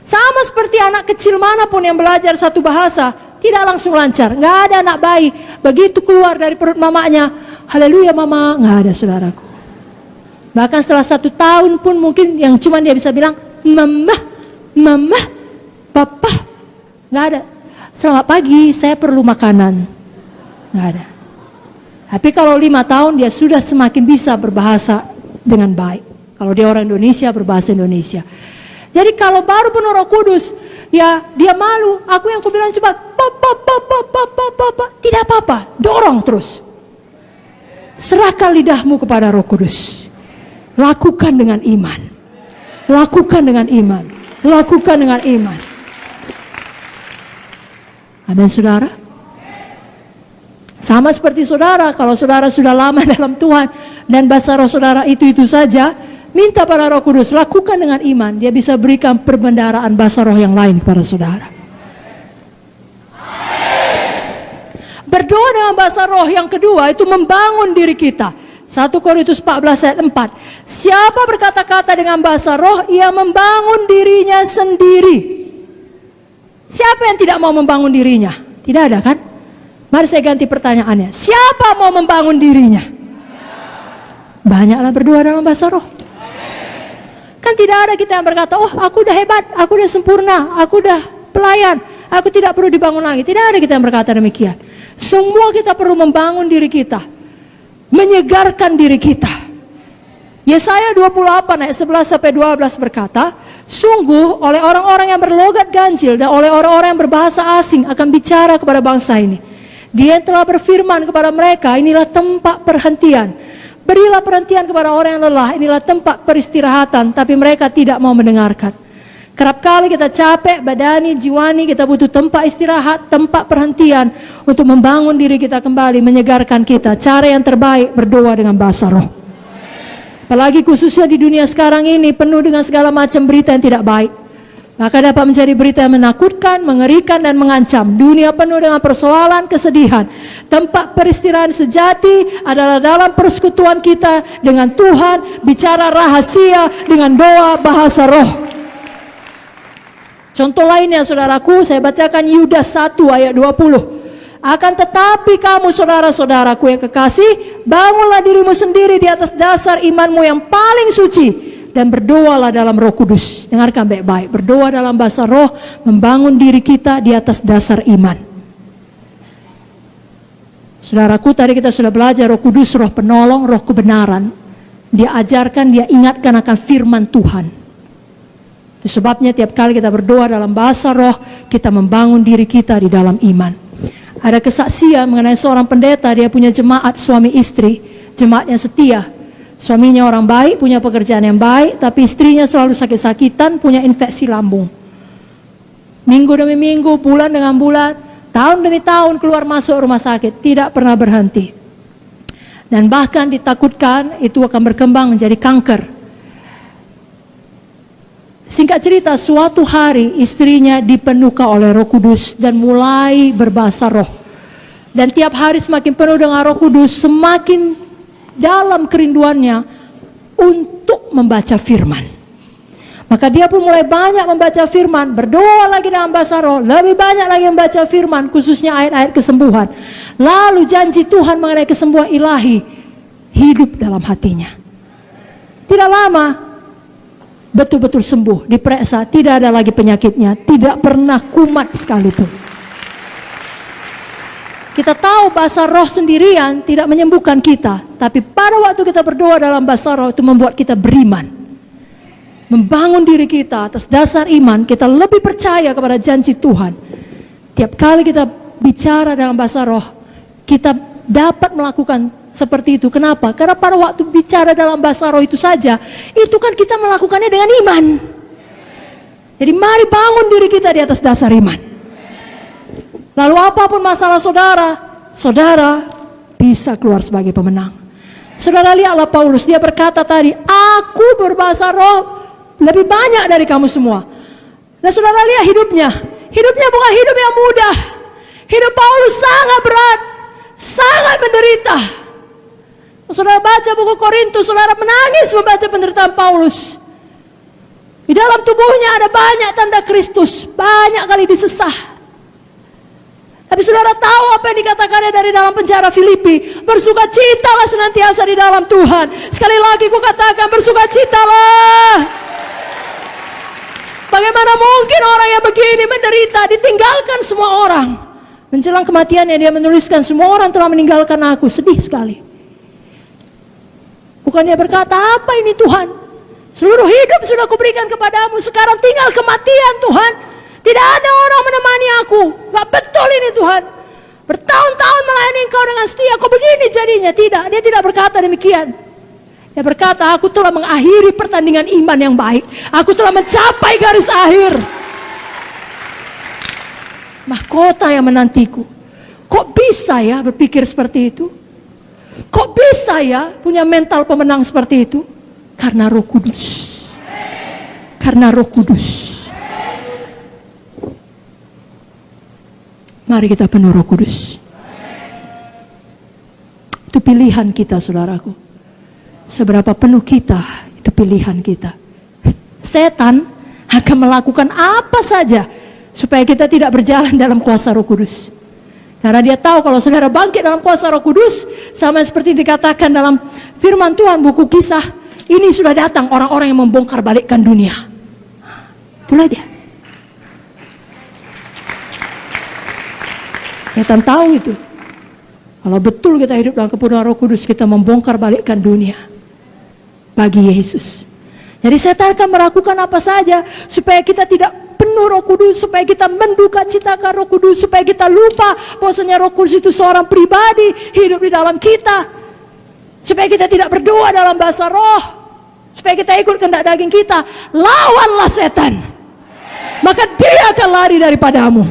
Sama seperti anak kecil manapun yang belajar satu bahasa, tidak langsung lancar. Nggak ada anak bayi, begitu keluar dari perut mamanya, haleluya mama, nggak ada saudaraku. Bahkan setelah 1 tahun pun mungkin yang cuma dia bisa bilang, mama, mama, papa, nggak ada. Selamat pagi, saya perlu makanan, nggak ada. Tapi kalau 5 tahun dia sudah semakin bisa berbahasa dengan baik. Kalau dia orang Indonesia, berbahasa Indonesia. Jadi kalau baru penuh Roh Kudus, ya dia malu. Aku yang kubilang cuma papa, tidak apa-apa, dorong terus. Serahkan lidahmu kepada Roh Kudus. Lakukan dengan iman. Lakukan dengan iman. Lakukan dengan iman. Amin saudara. Sama seperti saudara, kalau saudara sudah lama dalam Tuhan dan bahasa roh saudara itu saja, minta pada Roh Kudus, lakukan dengan iman. Dia bisa berikan perbendaharaan bahasa roh yang lain kepada saudara. Berdoa dengan bahasa roh yang kedua itu membangun diri kita. 1 Korintus 14 ayat 4. Siapa berkata-kata dengan bahasa roh, ia membangun dirinya sendiri. Siapa yang tidak mau membangun dirinya? Tidak ada kan? Mari saya ganti pertanyaannya. Siapa mau membangun dirinya? Banyaklah berdoa dalam bahasa roh. Kan tidak ada kita yang berkata, oh aku udah hebat, aku udah sempurna, aku udah pelayan, aku tidak perlu dibangun lagi. Tidak ada kita yang berkata demikian. Semua kita perlu membangun diri kita, menyegarkan diri kita. Yesaya 28 ayat 11-12 berkata, sungguh oleh orang-orang yang berlogat ganjil dan oleh orang-orang yang berbahasa asing akan bicara kepada bangsa ini. Dia yang telah berfirman kepada mereka, inilah tempat perhentian. Berilah perhentian kepada orang yang lelah, inilah tempat peristirahatan, tapi mereka tidak mau mendengarkan. Kerap kali kita capek, badani, jiwani, kita butuh tempat istirahat, tempat perhentian untuk membangun diri kita kembali, menyegarkan kita. Cara yang terbaik berdoa dengan bahasa roh. Apalagi khususnya di dunia sekarang ini penuh dengan segala macam berita yang tidak baik. Maka dapat menjadi berita yang menakutkan, mengerikan, dan mengancam. Dunia penuh dengan persoalan, kesedihan. Tempat peristirahatan sejati adalah dalam persekutuan kita dengan Tuhan, bicara rahasia dengan doa bahasa roh. Contoh lainnya saudaraku, saya bacakan Yudas 1 ayat 20. Akan tetapi kamu saudara-saudaraku yang kekasih, bangunlah dirimu sendiri di atas dasar imanmu yang paling suci, dan berdoalah dalam Roh Kudus. Dengarkan baik-baik, berdoa dalam bahasa roh, membangun diri kita di atas dasar iman. Saudaraku, tadi kita sudah belajar Roh Kudus, roh penolong, roh kebenaran. Dia ajarkan, dia ingatkan akan firman Tuhan. Itu sebabnya tiap kali kita berdoa dalam bahasa roh, kita membangun diri kita di dalam iman. Ada kesaksian mengenai seorang pendeta, dia punya jemaat suami istri, jemaatnya setia. Suaminya orang baik, punya pekerjaan yang baik, tapi istrinya selalu sakit-sakitan, punya infeksi lambung. Minggu demi minggu, bulan dengan bulan, tahun demi tahun keluar masuk rumah sakit, tidak pernah berhenti. Dan bahkan ditakutkan itu akan berkembang menjadi kanker. Singkat cerita, suatu hari istrinya dipenuhkan oleh Roh Kudus dan mulai berbahasa roh. Dan tiap hari semakin penuh dengan Roh Kudus, semakin dalam kerinduannya untuk membaca firman. Maka dia pun mulai banyak membaca firman, berdoa lagi dalam bahasa roh, lebih banyak lagi membaca firman, khususnya ayat-ayat kesembuhan. Lalu janji Tuhan mengenai kesembuhan ilahi hidup dalam hatinya. Tidak lama, betul-betul sembuh, diperiksa, tidak ada lagi penyakitnya, tidak pernah kumat sekalipun. Kita tahu bahasa roh sendirian tidak menyembuhkan kita, tapi pada waktu kita berdoa dalam bahasa roh itu membuat kita beriman, membangun diri kita atas dasar iman. Kita lebih percaya kepada janji Tuhan. Tiap kali kita bicara dalam bahasa roh, kita dapat melakukan seperti itu. Kenapa? Karena pada waktu bicara dalam bahasa roh itu saja, itu kan kita melakukannya dengan iman. Jadi mari bangun diri kita di atas dasar iman. Lalu apapun masalah saudara, saudara bisa keluar sebagai pemenang. Saudara lihatlah Paulus, dia berkata tadi, aku berbahasa roh lebih banyak dari kamu semua. Dan saudara lihat hidupnya bukan hidup yang mudah. Hidup Paulus sangat berat, sangat menderita. Saudara baca buku Korintus, saudara menangis membaca penderitaan Paulus. Di dalam tubuhnya ada banyak tanda Kristus, banyak kali disesah. Tapi saudara tahu apa yang dikatakannya dari dalam penjara Filipi, bersukacitalah senantiasa di dalam Tuhan. Sekali lagi ku katakan, bersukacitalah. Bagaimana mungkin orang yang begini menderita, ditinggalkan semua orang. Menjelang kematiannya dia menuliskan, semua orang telah meninggalkan aku. Sedih sekali. Bukan dia berkata, apa ini Tuhan? Seluruh hidup sudah kuberikan kepadamu, sekarang tinggal kematian Tuhan. Tidak ada orang menemani aku. Gak betul ini Tuhan. Bertahun-tahun melayani Engkau dengan setia, kok begini jadinya? Tidak, dia tidak berkata demikian. Dia berkata, aku telah mengakhiri pertandingan iman yang baik. Aku telah mencapai garis akhir. Mahkota yang menantiku. Kok bisa ya berpikir seperti itu? Kok bisa ya punya mental pemenang seperti itu? Karena Roh Kudus. Karena Roh Kudus. Mari kita penuh Roh Kudus. Itu pilihan kita, saudaraku. Seberapa penuh kita, itu pilihan kita. Setan akan melakukan apa saja supaya kita tidak berjalan dalam kuasa Roh Kudus. Karena dia tahu kalau saudara bangkit dalam kuasa Roh Kudus, sama seperti dikatakan dalam firman Tuhan buku Kisah, ini sudah datang orang-orang yang membongkar balikkan dunia. Itulah dia. Setan tahu itu. Kalau betul kita hidup dalam kepenuhan Roh Kudus, kita membongkar balikkan dunia bagi Yesus. Jadi setan akan melakukan apa saja supaya kita tidak penuh Roh Kudus, supaya kita menduka citakan Roh Kudus, supaya kita lupa bahwasanya Roh Kudus itu seorang pribadi hidup di dalam kita, supaya kita tidak berdoa dalam bahasa roh, supaya kita ikut kehendak daging kita. Lawanlah setan, maka dia akan lari daripadamu.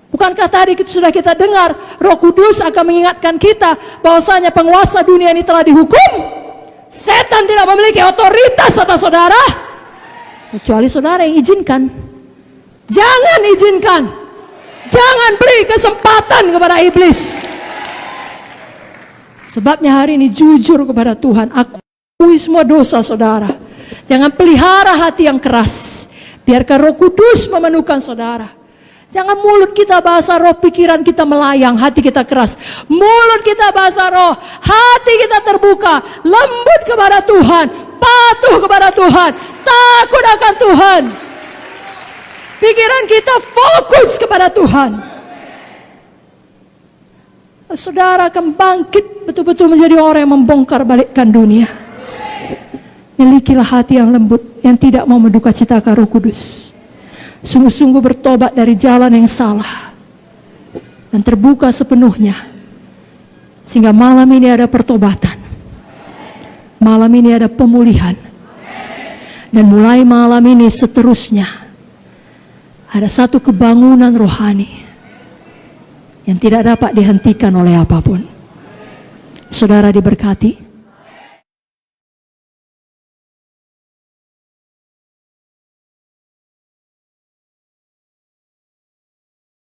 Bukankah tadi sudah kita dengar Roh Kudus akan mengingatkan kita bahwasanya penguasa dunia ini telah dihukum? Setan tidak memiliki otoritas atas saudara kecuali saudara yang izinkan. Jangan izinkan, jangan beri kesempatan kepada iblis. Sebabnya hari ini jujur kepada Tuhan, akui semua dosa saudara. Jangan pelihara hati yang keras, biarkan Roh Kudus memenuhkan saudara. Jangan mulut kita bahasa roh, pikiran kita melayang, hati kita keras. Mulut kita bahasa roh, hati kita terbuka, lembut kepada Tuhan, patuh kepada Tuhan, takut akan Tuhan. Pikiran kita fokus kepada Tuhan. Saudara akan bangkit betul-betul menjadi orang yang membongkar balikkan dunia. Milikilah hati yang lembut, yang tidak mau menduka citakan Roh Kudus. Sungguh-sungguh bertobat dari jalan yang salah dan terbuka sepenuhnya, sehingga malam ini ada pertobatan, malam ini ada pemulihan, dan mulai malam ini seterusnya ada satu kebangunan rohani yang tidak dapat dihentikan oleh apapun. Saudara diberkati.